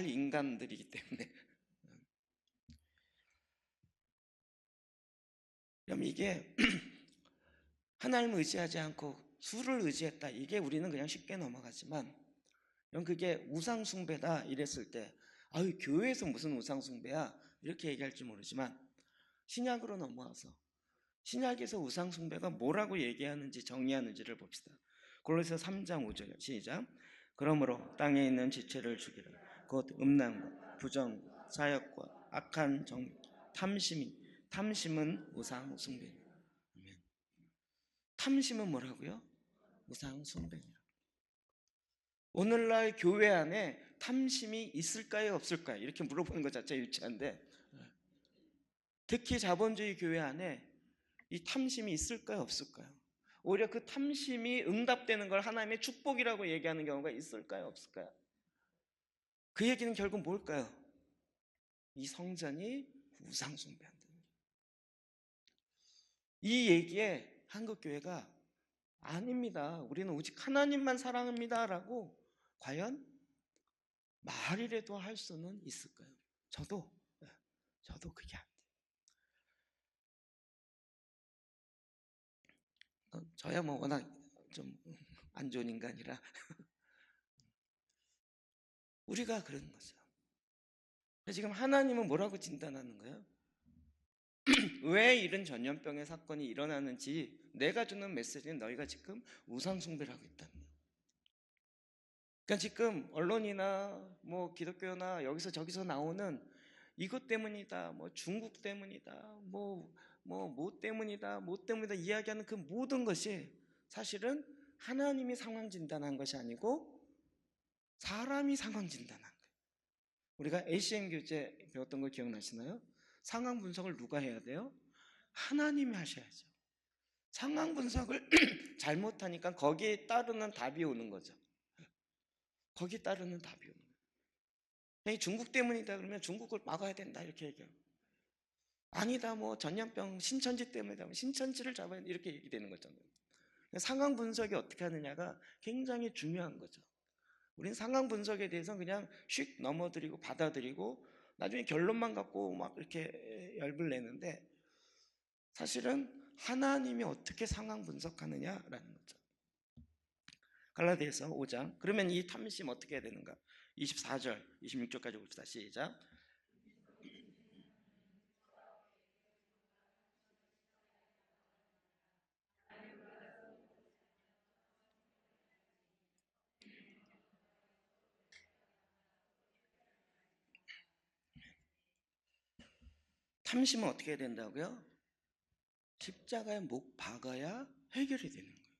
인간들이기 때문에. 그럼 이게 하나님을 의지하지 않고 수를 의지했다. 이게 우리는 그냥 쉽게 넘어가지만, 그럼 그게 우상숭배다 이랬을 때, 아유, 교회에서 무슨 우상숭배야? 이렇게 얘기할지 모르지만, 신약으로 넘어와서 신약에서 우상숭배가 뭐라고 얘기하는지 정의하는지를 봅시다. 골로새서 3장 5절 시작. 그러므로 땅에 있는 지체를 죽이라. 곧 음란과 부정, 사역과 악한 정, 탐심은 우상숭배니라. 탐심은 뭐라고요? 우상숭배니라. 오늘날 교회 안에 탐심이 있을까요, 없을까요? 이렇게 물어보는 것 자체가 유치한데, 특히 자본주의 교회 안에 이 탐심이 있을까요, 없을까요? 오히려 그 탐심이 응답되는 걸 하나님의 축복이라고 얘기하는 경우가 있을까요, 없을까요? 그 얘기는 결국 뭘까요? 이 성전이 우상숭배한다. 이 얘기에 한국교회가 아닙니다, 우리는 오직 하나님만 사랑합니다 라고 과연 말이라도 할 수는 있을까요? 저도 그게 안 돼요. 저야 뭐 워낙 좀 안 좋은 인간이라 우리가 그런 거죠. 지금 하나님은 뭐라고 진단하는 거예요? 왜 이런 전염병의 사건이 일어나는지 내가 주는 메시지는 너희가 지금 우상숭배를 하고 있다는 거예요. 그러니까 지금 언론이나 뭐 기독교나 여기서 저기서 나오는 이것 때문이다, 뭐 중국 때문이다, 뭐 때문이다 이야기하는 그 모든 것이 사실은 하나님이 상황 진단한 것이 아니고 사람이 상황 진단한 거예요. 우리가 ACM 교재 배웠던 거 기억나시나요? 상황 분석을 누가 해야 돼요? 하나님이 하셔야죠. 상황 분석을 잘못하니까 거기에 따르는 답이 오는 거죠. 거기에 따르는 답이 오는 거예요. 중국 때문이다 그러면 중국을 막아야 된다 이렇게 얘기하고, 아니다 뭐 전염병 신천지 때문이다 신천지를 잡아야 된다 이렇게 얘기되는 거잖아요. 상황 분석이 어떻게 하느냐가 굉장히 중요한 거죠. 우리는 상황 분석에 대해서 그냥 휙 넘어들이고 받아들이고 나중에 결론만 갖고 막 이렇게 열불 내는데, 사실은 하나님이 어떻게 상황 분석하느냐라는 거죠. 갈라디아서 5장. 그러면 이 탐심 어떻게 해야 되는가? 24절, 26절까지 봅시다. 시작. 탐심은 어떻게 해야 된다고요? 십자가에 못 박아야 해결이 되는 거예요.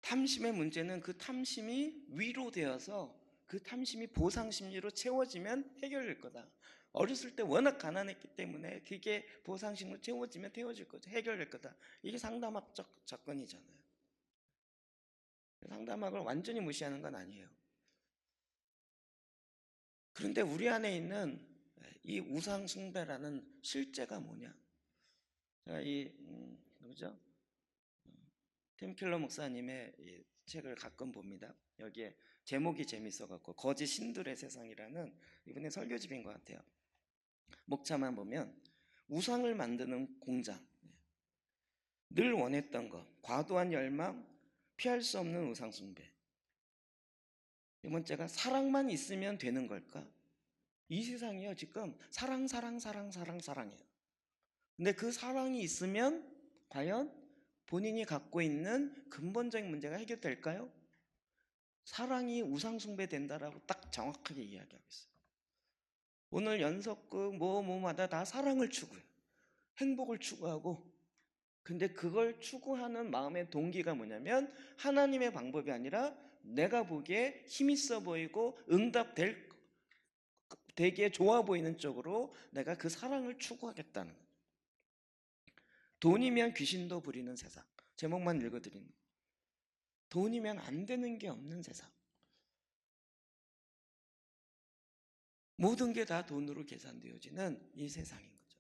탐심의 문제는 그 탐심이 위로되어서 그 탐심이 보상심리로 채워지면 해결될 거다. 어렸을 때 워낙 가난했기 때문에 그게 보상심리로 채워지면 태워질 거죠. 해결될 거다. 이게 상담학적 접근이잖아요. 상담학을 완전히 무시하는 건 아니에요. 그런데 우리 안에 있는 이 우상숭배라는 실제가 뭐냐? 제가 누구죠? 팀 켈러 목사님의 이 책을 가끔 봅니다. 여기에 제목이 재밌어갖고 거짓 신들의 세상이라는 이번에 설교집인 것 같아요. 목차만 보면 우상을 만드는 공장, 늘 원했던 것, 과도한 열망, 피할 수 없는 우상 숭배. 이 번째가 사랑만 있으면 되는 걸까? 이 세상이요 지금 사랑이에요. 근데 그 사랑이 있으면 과연 본인이 갖고 있는 근본적인 문제가 해결될까요? 사랑이 우상숭배된다라고 딱 정확하게 이야기하고 있어요. 오늘 연속극 뭐마다 다 사랑을 추구해요. 행복을 추구하고, 근데 그걸 추구하는 마음의 동기가 뭐냐면 하나님의 방법이 아니라 내가 보기에 힘있어 보이고 되게 좋아 보이는 쪽으로 내가 그 사랑을 추구하겠다는 거예요. 돈이면 귀신도 부리는 세상. 제목만 읽어드리는 거예요. 돈이면 안 되는 게 없는 세상. 모든 게 다 돈으로 계산되어지는 이 세상인 거죠.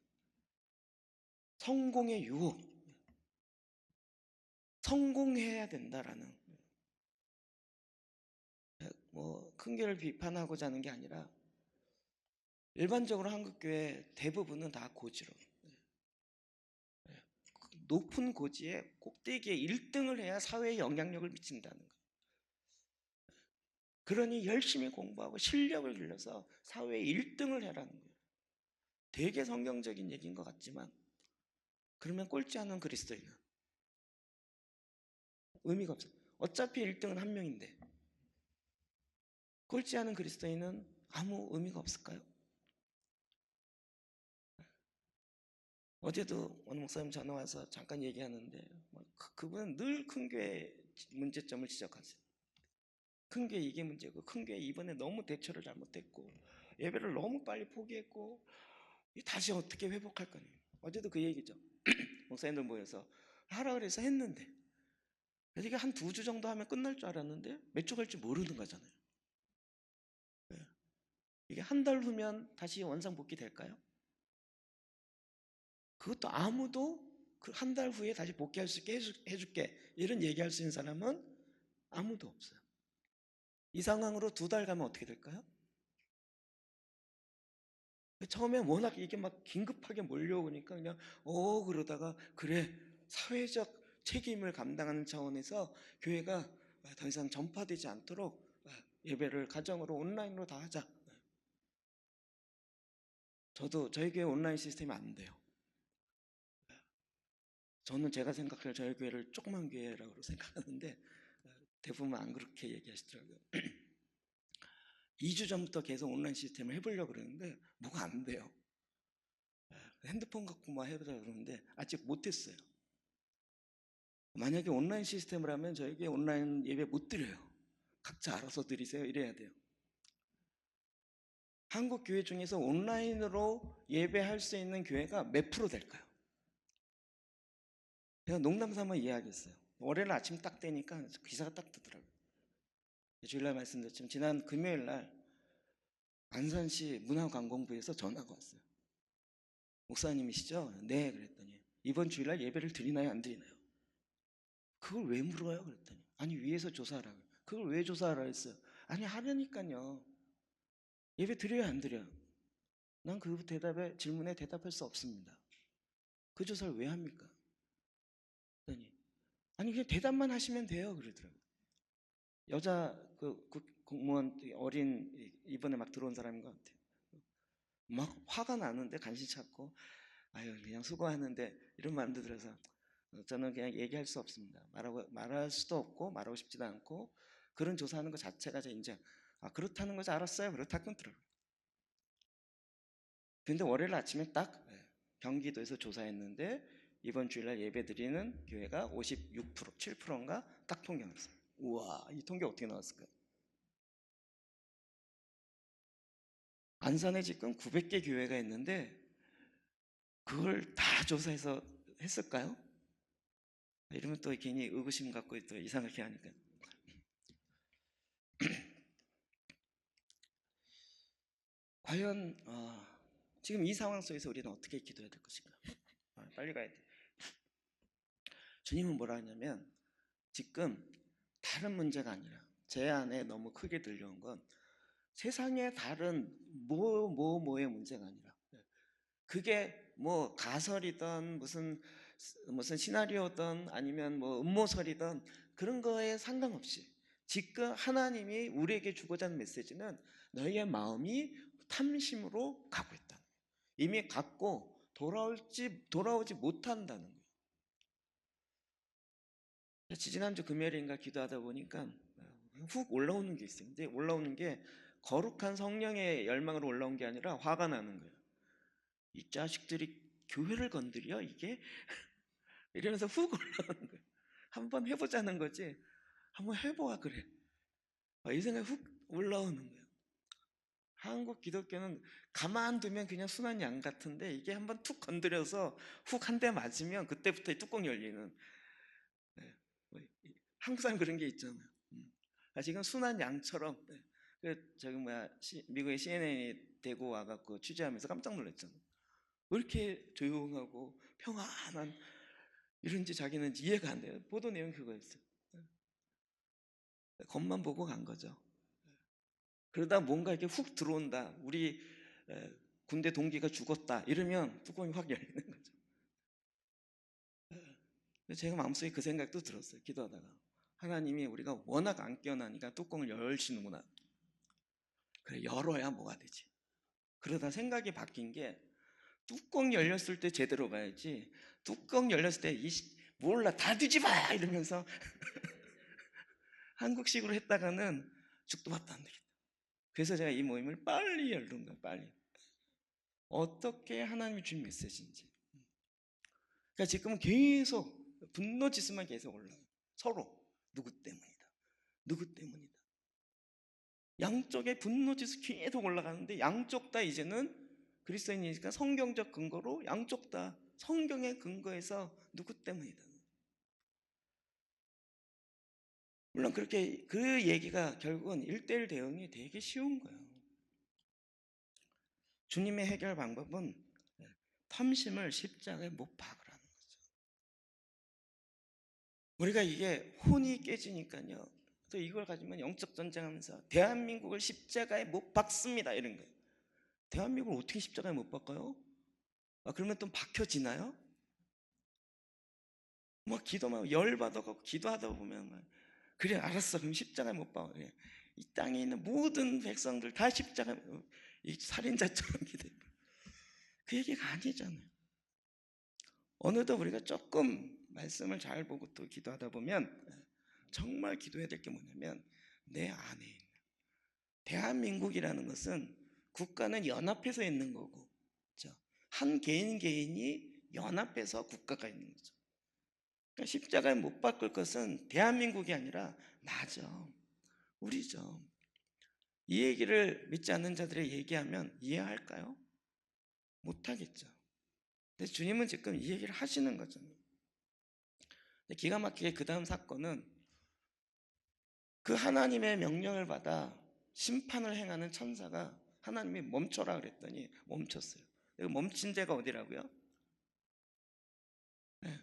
성공의 유혹, 성공해야 된다라는, 뭐 큰 교회를 비판하고자 하는 게 아니라 일반적으로 한국교회 대부분은 다 고지로, 높은 고지에 꼭대기에 1등을 해야 사회에 영향력을 미친다는 거예요. 그러니 열심히 공부하고 실력을 길러서 사회에 1등을 해라는 거예요. 되게 성경적인 얘기인 것 같지만, 그러면 꼴찌 하는 그리스도인은 의미가 없어요. 어차피 1등은 한 명인데 꼴찌 하는 그리스도인은 아무 의미가 없을까요? 어제도 어느 목사님 전화 와서 잠깐 얘기하는데 그분은 늘 큰 교회 문제점을 지적하세요. 큰 교회 이게 문제고, 큰 교회 이번에 너무 대처를 잘못했고, 예배를 너무 빨리 포기했고, 다시 어떻게 회복할 거냐. 어제도 그 얘기죠. 목사님들 모여서 하라 그래서 했는데, 이게 한 2주 정도 하면 끝날 줄 알았는데 몇 주 갈지 모르는 거잖아요. 이게 한 달 후면 다시 원상복귀 될까요? 그것도 아무도 그 한 달 후에 다시 복귀할 수 있게 해줄게 이런 얘기할 수 있는 사람은 아무도 없어요. 이 상황으로 2달 가면 어떻게 될까요? 처음에 워낙 이게 막 긴급하게 몰려오니까 그냥 그러다가 그래, 사회적 책임을 감당하는 차원에서 교회가 더 이상 전파되지 않도록 예배를 가정으로 온라인으로 다 하자. 저희 교회 온라인 시스템이 안 돼요. 저는 제가 생각할 저희 교회를 조그만 교회라고 생각하는데 대부분 안 그렇게 얘기하시더라고요. 2주 전부터 계속 온라인 시스템을 해보려고 그러는데 뭐가 안 돼요. 핸드폰 갖고만 해보자 그러는데 아직 못했어요. 만약에 온라인 시스템을 하면 저에게 온라인 예배 못 드려요. 각자 알아서 드리세요 이래야 돼요. 한국 교회 중에서 온라인으로 예배할 수 있는 교회가 몇 프로 될까요? 제가 농담 삼아 이야기했어요. 월요일 아침 딱 되니까 기사가 딱 뜨더라고요. 주일날 말씀드렸지만 지난 금요일날 안산시 문화관광부에서 전화가 왔어요. 목사님이시죠? 네. 그랬더니 이번 주일날 예배를 드리나요 안 드리나요? 그걸 왜 물어요? 그랬더니 아니 위에서 조사하라고. 그걸 왜 조사하라 했어요? 아니 하려니까요. 예배 드려요 안 드려요? 난 그 질문에 대답할 수 없습니다. 그 조사를 왜 합니까? 그랬더니 아니 그냥 대답만 하시면 돼요 그러더라고요. 여자 그 공무원 어린 이번에 막 들어온 사람인 것 같아요. 막 화가 나는데 간신 찾고 아유 그냥 수고하는데 이런 마음도 들어서 저는 그냥 얘기할 수 없습니다. 말할 수도 없고 말하고 싶지도 않고 그런 조사하는 것 자체가 이제 그렇다는 거지 알았어요. 그렇다 끊더라고요. 근데 월요일 아침에 딱 경기도에서 조사했는데 이번 주일날 예배 드리는 교회가 56%, 7%인가 딱 통계났어요. 우와, 이 통계 어떻게 나왔을까요? 안산에 지금 900개 교회가 있는데 그걸 다 조사해서 했을까요? 이러면 또 괜히 의구심 갖고 또 이상하게 하니까. 과연 지금 이 상황 속에서 우리는 어떻게 기도해야 될 것인가? 빨리 가야 돼. 주님은 뭐라 하냐면 지금 다른 문제가 아니라 제 안에 너무 크게 들려온 건 세상의 다른 뭐의 문제가 아니라 그게 뭐 가설이든 무슨 시나리오든 아니면 뭐 음모설이든 그런 거에 상관없이 지금 하나님이 우리에게 주고자 하는 메시지는 너희의 마음이 탐심으로 가고 있다. 이미 갖고 돌아오지 못한다는 거예요. 지지난주 금요일인가 기도하다 보니까 훅 올라오는 게 있어요. 근데 올라오는 게 거룩한 성령의 열망으로 올라온 게 아니라 화가 나는 거예요. 이 자식들이 교회를 건드려 이게 이러면서 훅 올라오는 거예요. 한번 해보자는 거지. 한번 해보아 그래. 이 생각이 훅 올라오는 거예요. 한국 기독교는 가만두면 그냥 순한 양 같은데 이게 한번 툭 건드려서 훅 한 대 맞으면 그때부터 뚜껑 열리는. 네. 한국 사람 그런 게 있잖아요. 지금 순한 양처럼. 네. 저기 미국의 CNN이 대고 와갖고 취재하면서 깜짝 놀랐잖아요. 왜 이렇게 조용하고 평안한 이런지 자기는 이해가 안 돼요. 보도 내용 그거였어요. 겉만 보고 간 거죠. 그러다 뭔가 이렇게 훅 들어온다. 우리 군대 동기가 죽었다. 이러면 뚜껑이 확 열리는 거죠. 제가 마음속에 그 생각도 들었어요. 기도하다가. 하나님이 우리가 워낙 안 깨어나니까 뚜껑을 열시는구나. 그래, 열어야 뭐가 되지. 그러다 생각이 바뀐 게 뚜껑 열렸을 때 제대로 가야지. 뚜껑 열렸을 때 몰라 다 뒤집어 이러면서 한국식으로 했다가는 죽도 밥도 안 되겠다. 그래서 제가 이 모임을 빨리 열는 거예요. 빨리. 어떻게 하나님이 준 메시지인지. 그러니까 지금은 계속 분노 지수만 계속 올라요. 서로 누구 때문이다. 누구 때문이다. 양쪽의 분노 지수 계속 올라가는데 양쪽 다 이제는 그리스도인이니까 성경적 근거로 양쪽 다 성경의 근거에서 누구 때문이다. 물론 그렇게 그 얘기가 결국은 1대1 대응이 되게 쉬운 거예요. 주님의 해결 방법은 탐심을 십자가에 못 박으라는 거죠. 우리가 이게 혼이 깨지니까요. 또 이걸 가지면 영적 전쟁하면서 대한민국을 십자가에 못 박습니다 이런 거예요. 대한민국을 어떻게 십자가에 못 박아요? 그러면 또 박혀지나요? 막 기도만 열받아가고 기도하다 보면 그래 알았어 그럼 십자가에 못 박아. 이 땅에 있는 모든 백성들 다 십자가에 이 살인자처럼 기도해. 그 얘기가 아니잖아요. 어느덧 우리가 조금 말씀을 잘 보고 또 기도하다 보면 정말 기도해야 될 게 뭐냐면 내 안에 있는 대한민국이라는 것은 국가는 연합해서 있는 거고 그렇죠? 한 개인이 연합해서 국가가 있는 거죠. 그러니까 십자가에 못 박을 것은 대한민국이 아니라 나죠. 우리죠. 이 얘기를 믿지 않는 자들의 얘기하면 이해할까요? 못하겠죠. 근데 주님은 지금 이 얘기를 하시는 거잖아요. 기가 막히게 그 다음 사건은 그 하나님의 명령을 받아 심판을 행하는 천사가 하나님이 멈춰라 그랬더니 멈췄어요. 멈춘 데가 어디라고요? 네,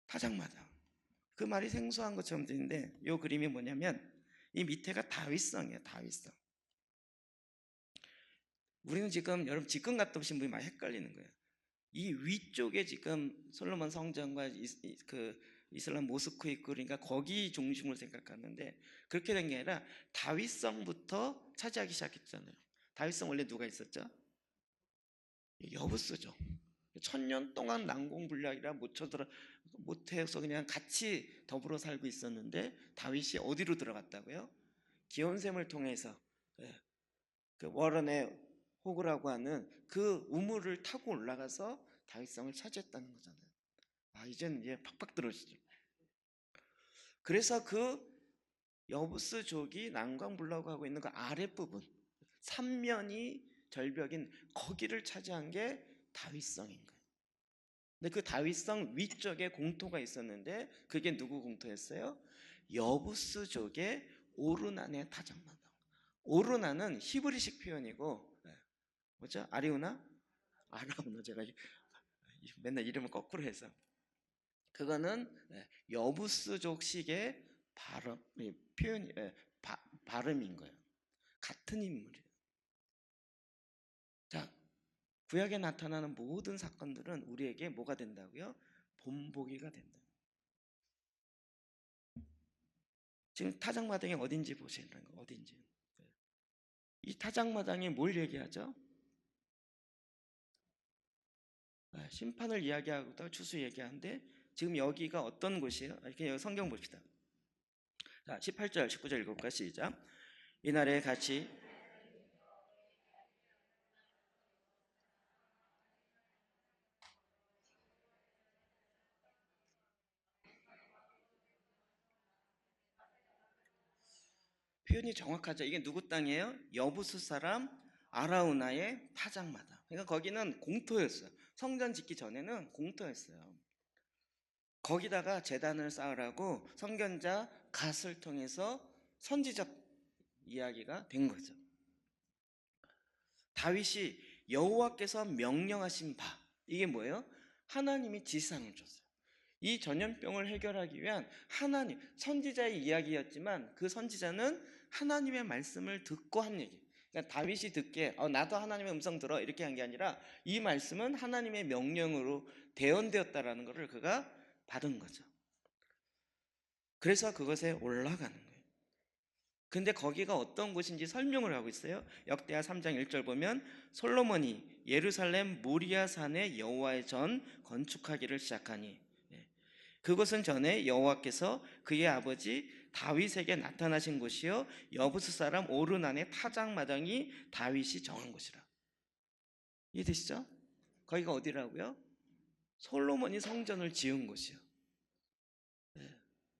타작마당. 그 말이 생소한 것처럼 들리는데 이 그림이 뭐냐면 이 밑에가 다윗성이에요. 다윗성. 우리는 지금 여러분 직근 갔다 오신 분이 많이 헷갈리는 거예요. 이 위쪽에 지금 솔로몬 성전과 그 이슬람 모스크 있고 그러니까 거기 중심으로 생각하는데 그렇게 된 게 아니라 다윗성부터 차지하기 시작했잖아요. 다윗성 원래 누가 있었죠? 여부스죠. 천년 동안 난공불락이라 못해서 그냥 같이 더불어 살고 있었는데 다윗이 어디로 들어갔다고요? 기온샘을 통해서 그 워런의 호구라고 하는 그 우물을 타고 올라가서 다윗성을 차지했다는 거잖아요. 이제는 이제 팍팍 들어오시죠. 그래서 그 여부스족이 난강불락하고 하고 있는 그 아랫부분 삼면이 절벽인 거기를 차지한 게 다윗성인 거예요. 근데 그 다윗성 위쪽에 공토가 있었는데 그게 누구 공토였어요? 여부스족의 오르난의 타작마당. 오르난은 히브리식 표현이고 뭐죠? 아리우나? 아라우나 제가 맨날 이름을 거꾸로 해서 그거는 여부스족식의 발음인 거예요. 같은 인물이에요. 자, 구약에 나타나는 모든 사건들은 우리에게 뭐가 된다고요? 본보기가 된다. 지금 타작마당이 어딘지 보시는 거 어딘지. 이 타작마당이 뭘 얘기하죠? 심판을 이야기하고 추수 얘기하는데 지금 여기가 어떤 곳이에요? 이렇게 성경 봅시다. 자, 18절, 19절 읽어볼까? 시작. 이날에 같이 표현이 정확하죠. 이게 누구 땅이에요? 여부수 사람 아라우나의 타작마당. 그러니까 거기는 공터였어요. 성전 짓기 전에는 공터였어요. 거기다가 제단을 쌓으라고 선견자 갓을 통해서 선지적 이야기가 된 거죠. 다윗이 여호와께서 명령하신 바, 이게 뭐예요? 하나님이 지상을 줬어요. 이 전염병을 해결하기 위한 하나님, 선지자의 이야기였지만 그 선지자는 하나님의 말씀을 듣고 한 얘기. 그러니까 다윗이 듣게 나도 하나님의 음성 들어 이렇게 한 게 아니라 이 말씀은 하나님의 명령으로 대언되었다라는 것을 그가 받은 거죠. 그래서 그것에 올라가는 거예요. 근데 거기가 어떤 곳인지 설명을 하고 있어요. 역대하 3장 1절 보면 솔로몬이 예루살렘 모리아 산에 여호와의 전 건축하기를 시작하니, 그것은 전에 여호와께서 그의 아버지 다윗에게 나타나신 곳이요 여부스 사람 오르난의 타작마당이 다윗이 정한 곳이라. 이해되시죠? 거기가 어디라고요? 솔로몬이 성전을 지은 곳이요.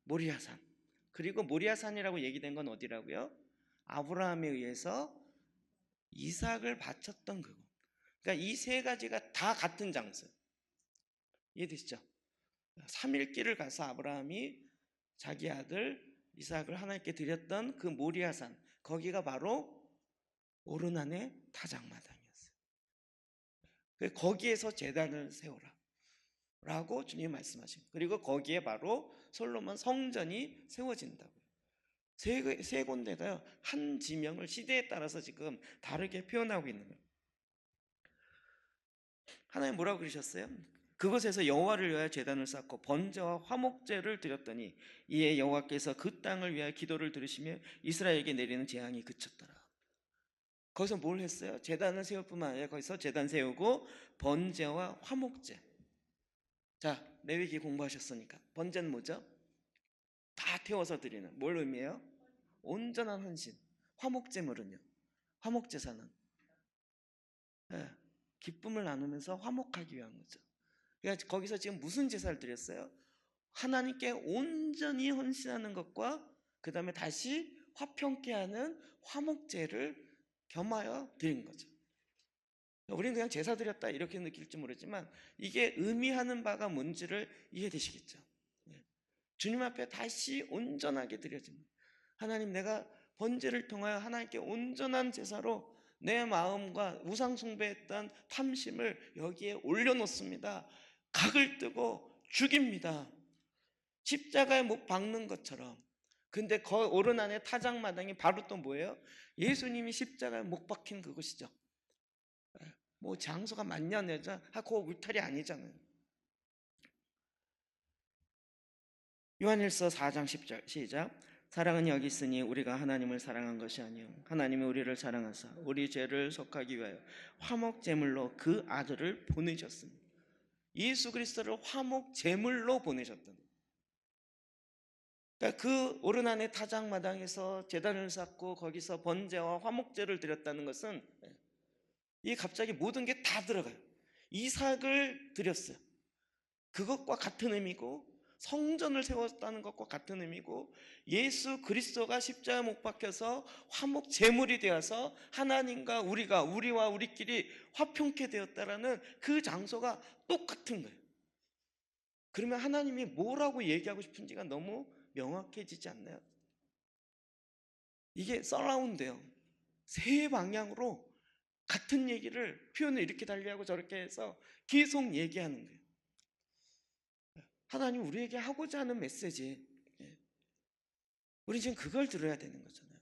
모리아산. 그리고 모리아산이라고 얘기된 건 어디라고요? 아브라함에 의해서 이삭을 바쳤던 그곳. 그러니까 이 세 가지가 다 같은 장소. 이해되시죠? 3일길을 가서 아브라함이 자기 아들 이삭을 하나님께 드렸던 그 모리아산, 거기가 바로 오르난의 타작마당이었어요. 거기에서 제단을 세우라 라고 주님이 말씀하신 거예요. 그리고 거기에 바로 솔로몬 성전이 세워진다고요. 세 군데가요, 한 지명을 시대에 따라서 지금 다르게 표현하고 있는 거예요. 하나님 뭐라고 그러셨어요? 그곳에서 여호와를 위하여 제단을 쌓고 번제와 화목제를 드렸더니 이에 여호와께서 그 땅을 위하여 기도를 들으시며 이스라엘에게 내리는 재앙이 그쳤더라. 거기서 뭘 했어요? 제단을 세울 뿐만 아니라 거기서 제단 세우고 번제와 화목제. 자, 레위기 공부하셨으니까 번제는 뭐죠? 다 태워서 드리는, 뭘 의미해요? 온전한 헌신. 화목제물은요? 화목제사는 기쁨을 나누면서 화목하기 위한 거죠. 그러니까 거기서 지금 무슨 제사를 드렸어요? 하나님께 온전히 헌신하는 것과 그 다음에 다시 화평케 하는 화목제를 겸하여 드린 거죠. 우리는 그냥 제사 드렸다 이렇게 느낄지 모르지만 이게 의미하는 바가 뭔지를 이해되시겠죠. 주님 앞에 다시 온전하게 드려집니다. 하나님, 내가 번제를 통하여 하나님께 온전한 제사로 내 마음과 우상 숭배했던 탐심을 여기에 올려놓습니다. 각을 뜨고 죽입니다. 십자가에 못 박는 것처럼. 근데 그 오르난의 타작마당이 바로 또 뭐예요? 예수님이 십자가에 못 박힌 그곳이죠. 뭐 장소가 많냐 내자 하고 울타리 아니잖아요. 요한일서 4장 10절 시작. 사랑은 여기 있으니 우리가 하나님을 사랑한 것이 아니요 하나님이 우리를 사랑하사 우리 죄를 속하기 위하여 화목 제물로 그 아들을 보내셨습니다. 예수 그리스도를 화목 제물로 보내셨던. 그러니까 그 오르난의 타작마당에서 제단을 쌓고 거기서 번제와 화목제를 드렸다는 것은 이 갑자기 모든 게 다 들어가요. 이삭을 드렸어요. 그것과 같은 의미고 성전을 세웠다는 것과 같은 의미고 예수 그리스도가 십자가에 못 박혀서 화목 제물이 되어서 하나님과 우리와 우리끼리 화평케 되었다라는 그 장소가 똑같은 거예요. 그러면 하나님이 뭐라고 얘기하고 싶은지가 너무 명확해지지 않나요? 이게 서라운드예요. 세 방향으로 같은 얘기를 표현을 이렇게 달리하고 저렇게 해서 계속 얘기하는 거예요. 하나님 우리에게 하고자 하는 메시지, 우리 지금 그걸 들어야 되는 거잖아요.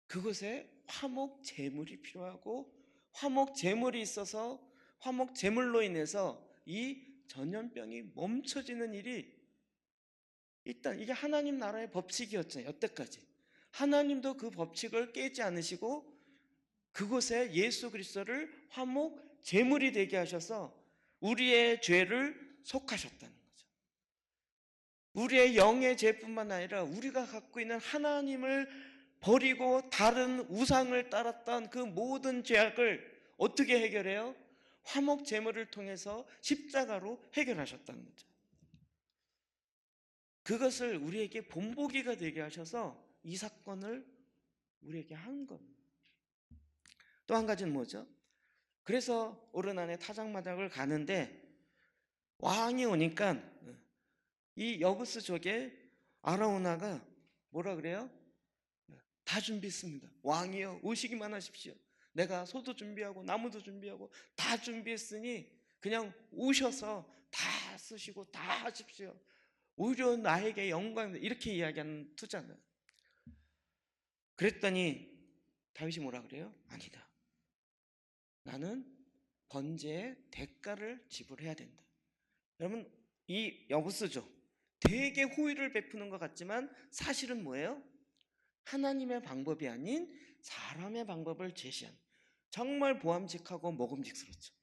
그곳에 화목 제물이 필요하고 화목 제물이 있어서 화목 제물로 인해서 이 전염병이 멈춰지는 일이, 일단 이게 하나님 나라의 법칙이었잖아요. 여태까지 하나님도 그 법칙을 깨지 않으시고 그곳에 예수 그리스도를 화목 제물이 되게 하셔서 우리의 죄를 속하셨다는 거죠. 우리의 영의 죄뿐만 아니라 우리가 갖고 있는 하나님을 버리고 다른 우상을 따랐던 그 모든 죄악을 어떻게 해결해요? 화목 제물을 통해서 십자가로 해결하셨다는 거죠. 그것을 우리에게 본보기가 되게 하셔서 이 사건을 우리에게 한 겁니다. 또 한 가지는 뭐죠? 그래서 오르난에 타작마작을 가는데 왕이 오니까 이 여부스족의 아라우나가 뭐라 그래요? 다 준비했습니다. 왕이여 오시기만 하십시오. 내가 소도 준비하고 나무도 준비하고 다 준비했으니 그냥 오셔서 다 쓰시고 다 하십시오. 오히려 나에게 영광입니다. 이렇게 이야기하는 투잖아요. 그랬더니 다윗이 뭐라 그래요? 아니다. 나는 번제의 대가를 지불해야 된다. 여러분 이 여부스죠. 되게 호의를 베푸는 것 같지만 사실은 뭐예요? 하나님의 방법이 아닌 사람의 방법을 제시한 정말 보암직하고 먹음직스럽죠.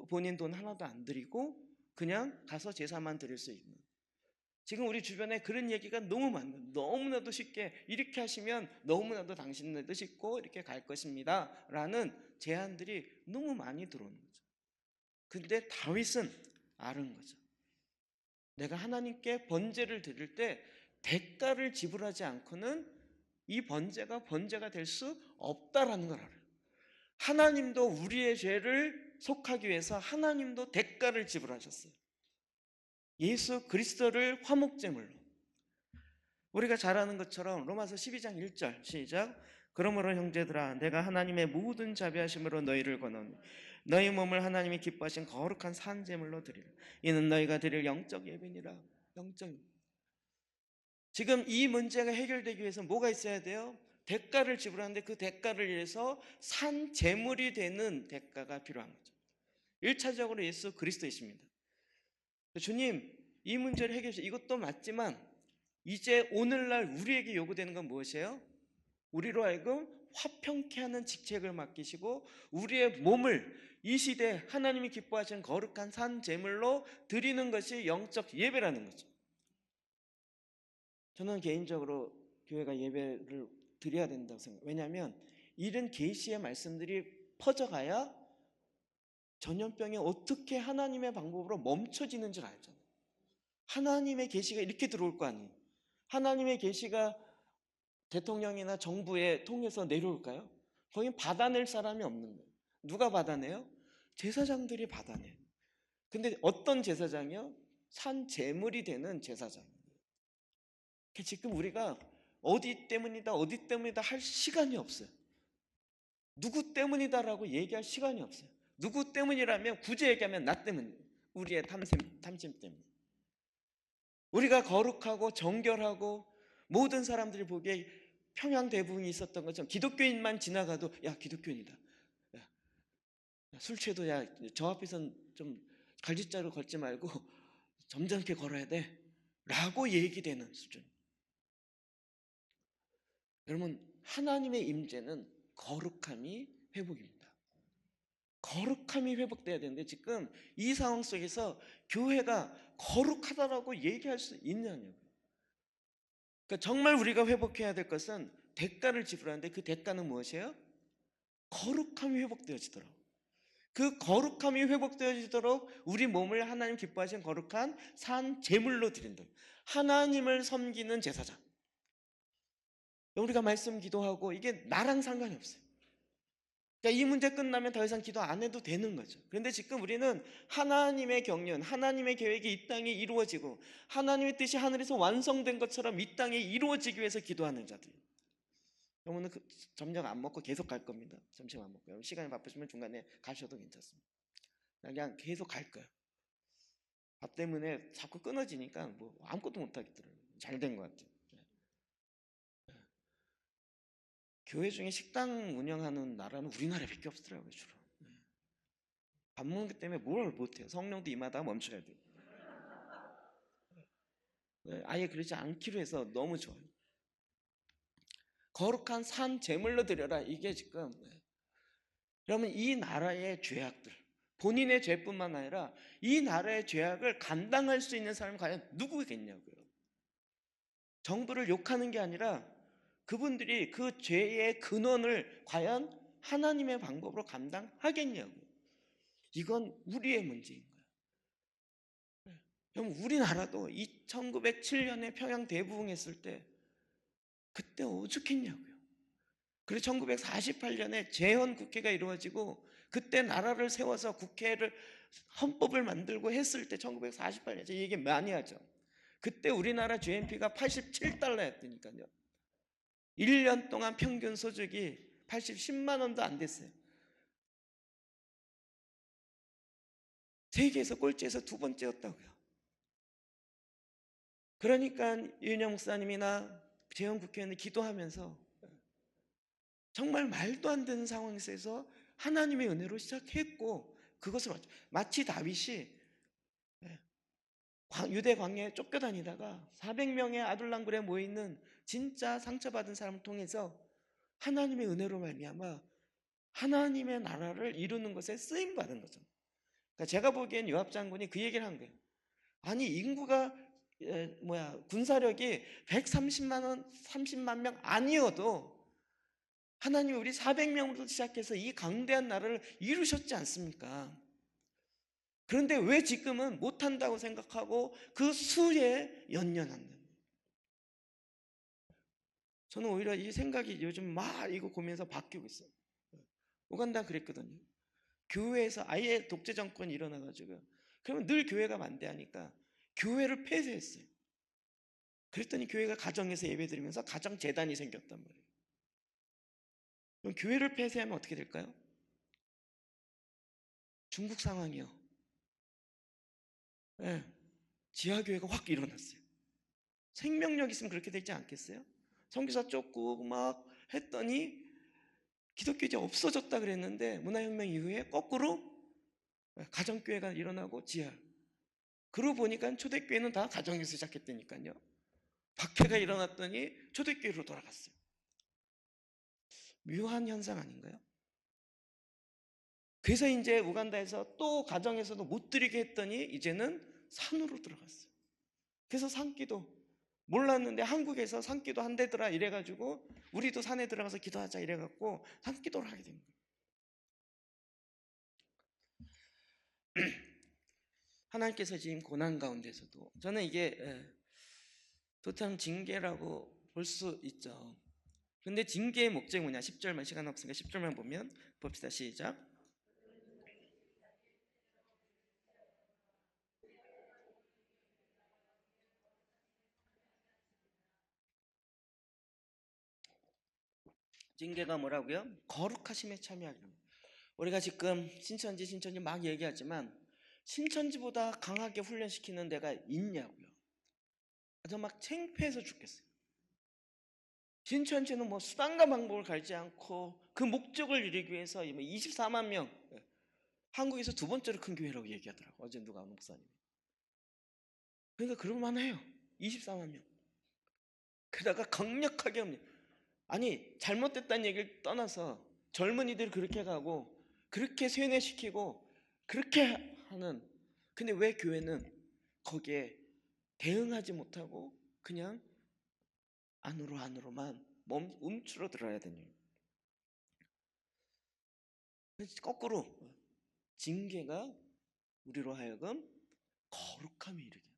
본인 돈 하나도 안 드리고 그냥 가서 제사만 드릴 수 있는. 지금 우리 주변에 그런 얘기가 너무 많아요. 너무나도 쉽게 이렇게 하시면 너무나도 당신네도 쉽고 이렇게 갈 것입니다 라는 제안들이 너무 많이 들어오는 거죠. 근데 다윗은 아는 거죠. 내가 하나님께 번제를 드릴 때 대가를 지불하지 않고는 이 번제가 될 수 없다라는 걸 알아요. 하나님도 우리의 죄를 속하기 위해서 하나님도 대가를 지불하셨어요. 예수 그리스도를 화목제물로. 우리가 잘 아는 것처럼 로마서 12장 1절 시작. 그러므로 형제들아 내가 하나님의 모든 자비하심으로 너희를 권하노니 너희 몸을 하나님이 기뻐하신 거룩한 산제물로 드리라. 이는 너희가 드릴 영적 예배니라. 영적. 지금 이 문제가 해결되기 위해서 뭐가 있어야 돼요? 대가를 지불하는데 그 대가를 위해서 산 제물이 되는 대가가 필요한 거죠. 1차적으로 예수 그리스도이십니다. 주님 이 문제를 해결해 주세요. 이것도 맞지만 이제 오늘날 우리에게 요구되는 건 무엇이에요? 우리로 하여금 화평케 하는 직책을 맡기시고 우리의 몸을 이 시대 하나님이 기뻐하시는 거룩한 산 제물로 드리는 것이 영적 예배라는 거죠. 저는 개인적으로 교회가 예배를 드려야 된다고 생각해요. 왜냐하면 이런 계시의 말씀들이 퍼져가야 전염병이 어떻게 하나님의 방법으로 멈춰지는 줄 알잖아요. 하나님의 계시가 이렇게 들어올 거 아니에요. 하나님의 계시가 대통령이나 정부에 통해서 내려올까요? 거긴 받아낼 사람이 없는 거예요. 누가 받아내요? 제사장들이 받아내요. 근데 어떤 제사장이요? 산 제물이 되는 제사장이에요. 지금 우리가 어디 때문이다 할 시간이 없어요. 누구 때문이다라고 얘기할 시간이 없어요. 누구 때문이라면 굳이 얘기하면 나 때문, 우리의 탐심 때문에. 우리가 거룩하고 정결하고 모든 사람들이 보기에 평양 대부분이 있었던 것처럼 기독교인만 지나가도 야 기독교인이다. 술 취해도 야 저 앞에선 좀 갈짓자로 걷지 말고 점잖게 걸어야 돼 라고 얘기되는 수준. 여러분 하나님의 임재는 거룩함이 회복입니다. 거룩함이 회복돼야 되는데 지금 이 상황 속에서 교회가 거룩하다라고 얘기할 수 있냐고요. 그러니까 정말 우리가 회복해야 될 것은 대가를 지불하는데 그 대가는 무엇이에요? 거룩함이 회복되어지도록. 그 거룩함이 회복되어지도록 우리 몸을 하나님 기뻐하신 거룩한 산 제물로 드린다. 하나님을 섬기는 제사장. 우리가 말씀 기도하고 이게 나랑 상관이 없어요. 그러니까 이 문제 끝나면 더 이상 기도 안 해도 되는 거죠. 그런데 지금 우리는 하나님의 경륜, 하나님의 계획이 이 땅에 이루어지고 하나님의 뜻이 하늘에서 완성된 것처럼 이 땅에 이루어지기 위해서 기도하는 자들. 여러분은 점심 안 먹고 계속 갈 겁니다. 점심 안 먹고. 여러분 시간이 바쁘시면 중간에 가셔도 괜찮습니다. 그냥 계속 갈 거예요. 밥 때문에 자꾸 끊어지니까 뭐 아무것도 못 하겠더라고요. 잘 된 것 같아요. 교회 중에 식당 운영하는 나라는 우리나라밖에 없더라고요, 주로. 밥 먹는 것 때문에 뭘 못해요. 성령도 임하다가 멈춰야 돼요. 아예 그러지 않기로 해서 너무 좋아요. 거룩한 산 제물로 드려라. 이게 지금 그러면 이 나라의 죄악들, 본인의 죄뿐만 아니라 이 나라의 죄악을 감당할 수 있는 사람이 과연 누구겠냐고요. 정부를 욕하는 게 아니라 그분들이 그 죄의 근원을 과연 하나님의 방법으로 감당하겠냐고. 이건 우리의 문제인 거예요. 그럼 우리나라도 1907년에 평양 대부흥했을 때 그때 오죽했냐고요. 그리고 1948년에 재헌 국회가 이루어지고 그때 나라를 세워서 국회를 헌법을 만들고 했을 때 1948년, 제 얘기 많이 하죠. 그때 우리나라 GNP가 87달러였다니까요. 1년 동안 평균 소득이 10만 원도 안 됐어요. 세계에서 꼴찌에서 두 번째였다고요. 그러니까 윤영 목사님이나 재헌 국회의원이 기도하면서 정말 말도 안 되는 상황에서 하나님의 은혜로 시작했고, 그것을 마치 다윗이 유대 광야에 쫓겨다니다가 400명의 아둘람굴에 모여있는 진짜 상처받은 사람을 통해서 하나님의 은혜로 말미암아 하나님의 나라를 이루는 것에 쓰임 받은 거죠. 그러니까 제가 보기엔 요압 장군이 그 얘기를 한 거예요. 아니 인구가 군사력이 30만 명 아니어도 하나님이 우리 400명으로 시작해서 이 강대한 나라를 이루셨지 않습니까? 그런데 왜 지금은 못한다고 생각하고 그 수에 연연한다? 저는 오히려 이 생각이 요즘 막 이거 보면서 바뀌고 있어요. 우간다 그랬거든요. 교회에서 아예 독재 정권이 일어나가지고 그러면 늘 교회가 반대하니까 교회를 폐쇄했어요. 그랬더니 교회가 가정에서 예배드리면서 가정재단이 생겼단 말이에요. 그럼 교회를 폐쇄하면 어떻게 될까요? 중국 상황이요. 네, 지하교회가 확 일어났어요. 생명력 있으면 그렇게 되지 않겠어요? 선교사 쫓고 막 했더니 기독교 이제 없어졌다 그랬는데 문화혁명 이후에 거꾸로 가정교회가 일어나고 지하. 그러고 보니까 초대교회는 다 가정에서 시작했다니까요. 박해가 일어났더니 초대교회로 돌아갔어요. 묘한 현상 아닌가요? 그래서 이제 우간다에서 또 가정에서도 못 드리게 했더니 이제는 산으로 들어갔어요. 그래서 산기도 몰랐는데 한국에서 산기도 한대더라 이래가지고 우리도 산에 들어가서 기도하자 이래갖고 산기도를 하게 된 거예요. 하나님께서 지금 고난 가운데서도 저는 이게 도참 징계라고 볼 수 있죠. 근데 징계의 목적이 뭐냐? 10절만, 시간 없으니까 10절만 보면 봅시다. 시작. 징계가 뭐라고요? 거룩하심에 참여하기로. 우리가 지금 신천지 막 얘기하지만 신천지보다 강하게 훈련시키는 데가 있냐고요. 저 막 창피해서 죽겠어요. 신천지는 뭐 수단과 방법을 갈지 않고 그 목적을 이루기 위해서 24만 명, 한국에서 두 번째로 큰 교회라고 얘기하더라고. 어제 누가 목사님. 그러니까 그럴만해요. 24만 명. 게다가 강력하게 합니다. 아니 잘못됐다는 얘기를 떠나서 젊은이들 그렇게 가고 그렇게 세뇌시키고 그렇게 하는, 근데 왜 교회는 거기에 대응하지 못하고 그냥 안으로만 움츠러 들어야 되냐. 거꾸로 징계가 우리로 하여금 거룩함에 이르게.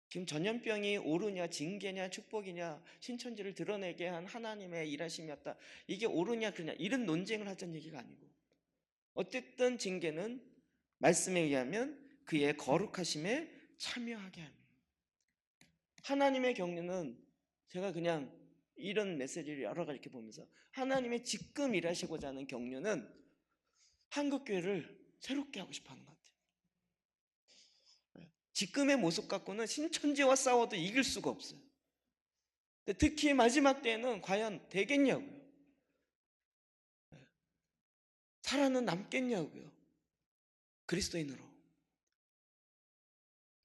지금 전염병이 옳으냐 징계냐 축복이냐 신천지를 드러내게 한 하나님의 일하심이었다, 이게 옳으냐 그러냐 이런 논쟁을 하자는 얘기가 아니고, 어쨌든 징계는 말씀에 의하면 그의 거룩하심에 참여하게 합니다. 하나님의 경륜은 제가 그냥 이런 메시지를 여러 가지 이렇게 보면서 하나님의 지금 일하시고자 하는 경륜은 한국교회를 새롭게 하고 싶어 하는 것 같아요. 지금의 모습 갖고는 신천지와 싸워도 이길 수가 없어요. 특히 마지막 때에는 과연 되겠냐고요. 살아는 남겠냐고요. 그리스도인으로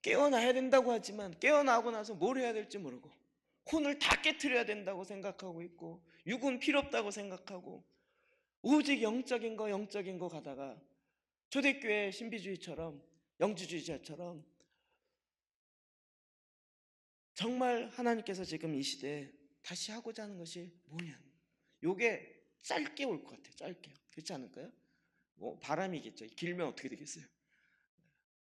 깨어나야 된다고 하지만 깨어나고 나서 뭘 해야 될지 모르고 혼을 다 깨트려야 된다고 생각하고 있고 육은 필요 없다고 생각하고 오직 영적인 거 가다가 초대교회 신비주의처럼 영주주의자처럼 정말 하나님께서 지금 이 시대에 다시 하고자 하는 것이 뭐냐? 요게 짧게 올 것 같아요. 짧게. 그렇지 않을까요? 뭐 바람이겠죠. 길면 어떻게 되겠어요?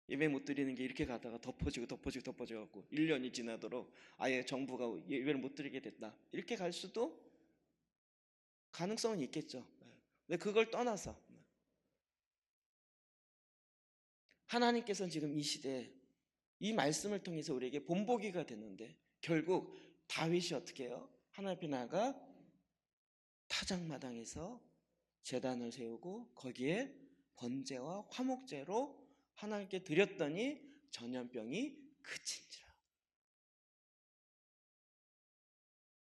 예배 못 드리는 게 이렇게 가다가 덮어지고 갖고 1년이 지나도록 아예 정부가 예배를 못 드리게 됐다. 이렇게 갈 수도 가능성은 있겠죠. 근데 그걸 떠나서 하나님께서는 지금 이 시대에 이 말씀을 통해서 우리에게 본보기가 됐는데 결국 다윗이 어떻게 해요? 하나님 앞에 나가 타작마당에서 제단을 세우고 거기에 번제와 화목제로 하나님께 드렸더니 전염병이 그친지라.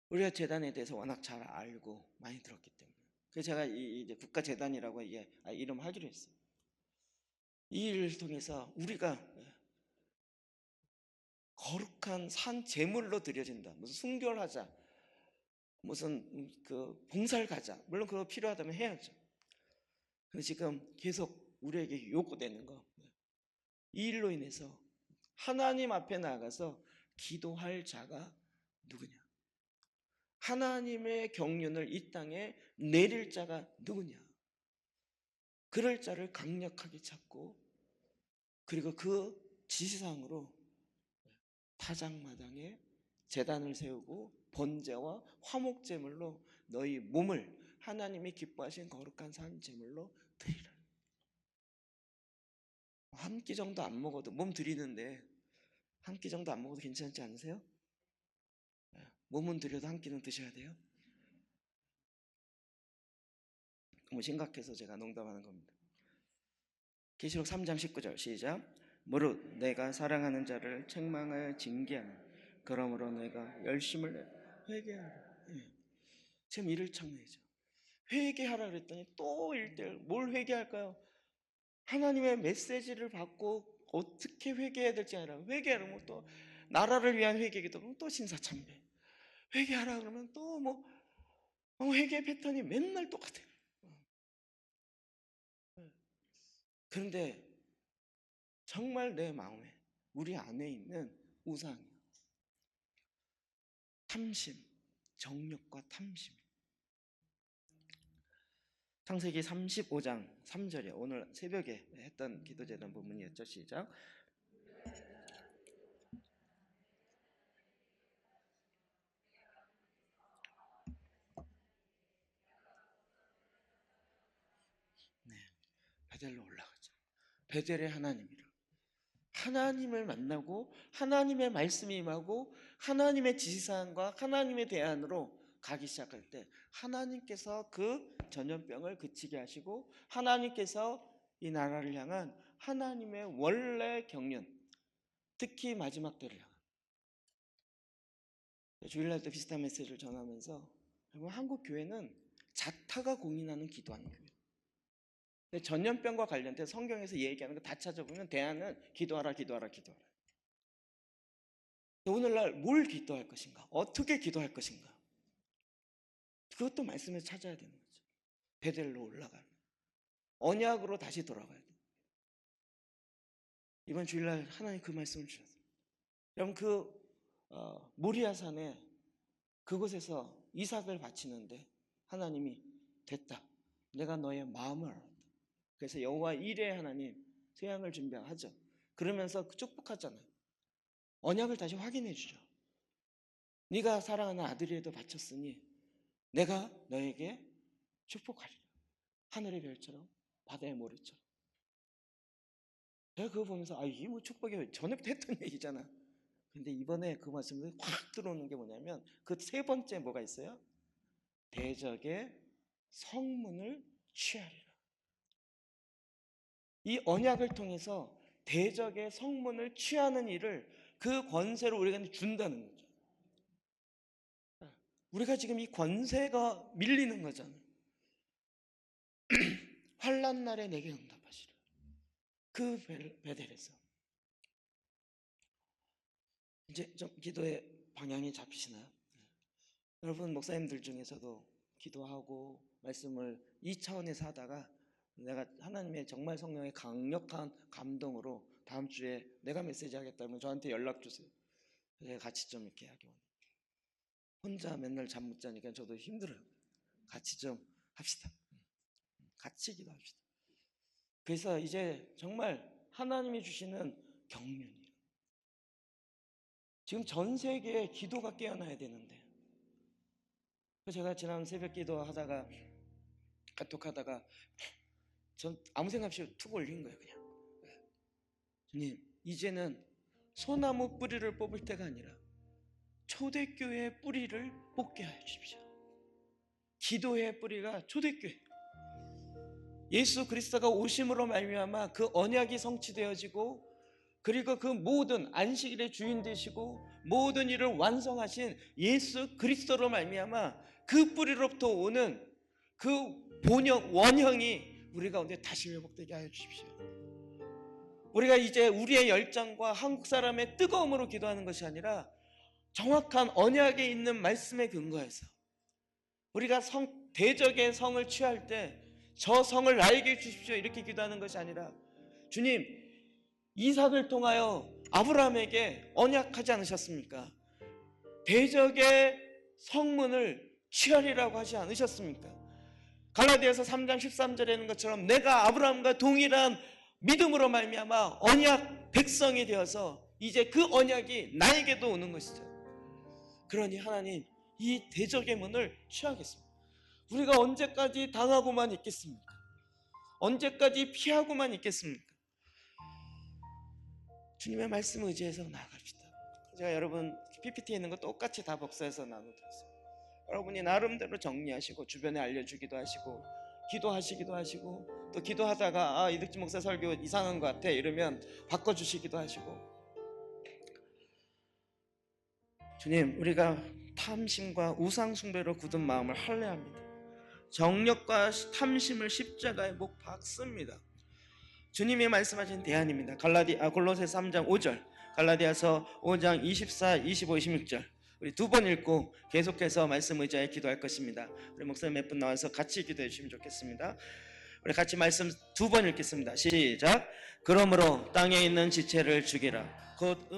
우리가 제단에 대해서 워낙 잘 알고 많이 들었기 때문에 그래서 제가 이제 국가재단이라고 이게 이름 하기로 했어요. 이 일을 통해서 우리가 거룩한 산 제물로 드려진다. 무슨 순결하자, 무슨 그 봉사를 가자. 물론 그거 필요하다면 해야죠. 근데 지금 계속 우리에게 요구되는 거, 이 일로 인해서 하나님 앞에 나가서 기도할 자가 누구냐? 하나님의 경륜을 이 땅에 내릴 자가 누구냐? 그럴 자를 강력하게 찾고 그리고 그 지시사항으로 타작마당에 제단을 세우고 번제와 화목제물로 너희 몸을 하나님이 기뻐하신 거룩한 산 제물로 드리라. 한 끼 정도 안 먹어도 몸 드리는데 한 끼 정도 안 먹어도 괜찮지 않으세요? 몸은 드려도 한 끼는 드셔야 돼요. 너무 심각해서 제가 농담하는 겁니다. 계시록 3장 19절 시작. 무릇 내가 사랑하는 자를 책망하여 징계하는 그러므로 내가 열심을 내 회개하라. 지금 이를 청해야죠. 회개하라 그랬더니 또 1대1 뭘 회개할까요? 하나님의 메시지를 받고 어떻게 회개해야 될지 아니라 회개하면 또 나라를 위한 회개기도 하고 또 신사참배 회개하라 그러면 또 회개 패턴이 맨날 똑같아요. 그런데 정말 내 마음에 우리 안에 있는 우상이 탐심, 정욕과 탐심. 창세기 35장 3절에 오늘 새벽에 했던 기도제단 부분이었죠. 시작. 베델로 올라가자. 베델의 하나님이라. 하나님을 만나고 하나님의 말씀이 임하고 하나님의 지시사항과 하나님의 대안으로 가기 시작할 때 하나님께서 그 전염병을 그치게 하시고 하나님께서 이 나라를 향한 하나님의 원래 경륜, 특히 마지막 때를 향한 주일날 때 비슷한 메시지를 전하면서 한국 교회는 자타가 공인하는 기도하는 교회. 전염병과 관련된 성경에서 얘기하는 거 다 찾아보면 대안은 기도하라. 오늘날 뭘 기도할 것인가? 어떻게 기도할 것인가? 그것도 말씀을 찾아야 되는 거죠. 베델로 올라가는 언약으로 다시 돌아가야 돼요. 이번 주일날 하나님 그 말씀을 주셨어요. 여러분 모리아산에 그곳에서 이삭을 바치는데 하나님이 됐다. 내가 너의 마음을 알았다. 그래서 여호와 이레 하나님 세양을 준비하죠. 그러면서 축복하잖아요. 언약을 다시 확인해 주죠. 네가 사랑하는 아들이라도 바쳤으니 내가 너에게 축복하리라. 하늘의 별처럼 바다의 모래처럼. 제가 그거 보면서 이게 뭐 축복이 전에부터 했던 얘기잖아. 근데 이번에 그 말씀이 확 들어오는 게 뭐냐면 그 세 번째 뭐가 있어요? 대적의 성문을 취하리라. 이 언약을 통해서 대적의 성문을 취하는 일을 그 권세로 우리가 준다는 거죠. 우리가 지금 이 권세가 밀리는 거잖아요. 환난 날에 내게 응답하시라. 그 베델에서 이제 좀 기도의 방향이 잡히시나요? 여러분 목사님들 중에서도 기도하고 말씀을 이 차원에서 하다가 내가 하나님의 정말 성령의 강력한 감동으로 다음 주에 내가 메시지 하겠다면 저한테 연락 주세요. 제가 같이 좀 이렇게 하기 원해요. 혼자 맨날 잠 못 자니까 저도 힘들어요. 같이 좀 합시다. 같이 기도합시다. 그래서 이제 정말 하나님이 주시는 경륜이에요. 지금 전 세계에 기도가 깨어나야 되는데, 제가 지난 새벽 기도 하다가 카톡하다가 전 아무 생각 없이 툭 올린 거예요. 그냥 주님, 이제는 소나무 뿌리를 뽑을 때가 아니라 초대교회의 뿌리를 뽑게 하여 주십시오. 기도의 뿌리가 초대교회, 예수 그리스도가 오심으로 말미암아 그 언약이 성취되어지고, 그리고 그 모든 안식일의 주인 되시고 모든 일을 완성하신 예수 그리스도로 말미암아 그 뿌리로부터 오는 그 본형 원형이 우리 가운데 다시 회복되게 하여 주십시오. 우리가 이제 우리의 열정과 한국 사람의 뜨거움으로 기도하는 것이 아니라 정확한 언약에 있는 말씀에 근거해서 우리가 대적의 성을 취할 때 저 성을 나에게 주십시오 이렇게 기도하는 것이 아니라, 주님, 이삭을 통하여 아브라함에게 언약하지 않으셨습니까? 대적의 성문을 취하리라고 하지 않으셨습니까? 갈라디아서 3장 13절에 있는 것처럼 내가 아브라함과 동일한 믿음으로 말미암아 언약 백성이 되어서 이제 그 언약이 나에게도 오는 것이죠. 그러니 하나님, 이 대적의 문을 취하겠습니다. 우리가 언제까지 당하고만 있겠습니까? 언제까지 피하고만 있겠습니까? 주님의 말씀을 의지해서 나아갑시다. 제가 여러분 PPT에 있는 거 똑같이 다 복사해서 나눠드렸어요. 여러분이 나름대로 정리하시고 주변에 알려주기도 하시고 기도하시기도 하시고, 또 기도하다가 이득진 목사 설교 이상한 것 같아 이러면 바꿔주시기도 하시고. 주님, 우리가 탐심과 우상숭배로 굳은 마음을 할례합니다. 정력과 탐심을 십자가에 못 박습니다. 주님이 말씀하신 대안입니다. 골로새서 3장 5절, 갈라디아서 5장 24, 25, 26절 우리 두 번 읽고 계속해서 말씀 의지하여 기도할 것입니다. 우리 목사님 몇 분 나와서 같이 기도해 주시면 좋겠습니다. 우리 같이 말씀 두 번 읽겠습니다. 시작. 그러므로 땅에 있는 지체를 죽이라. 곧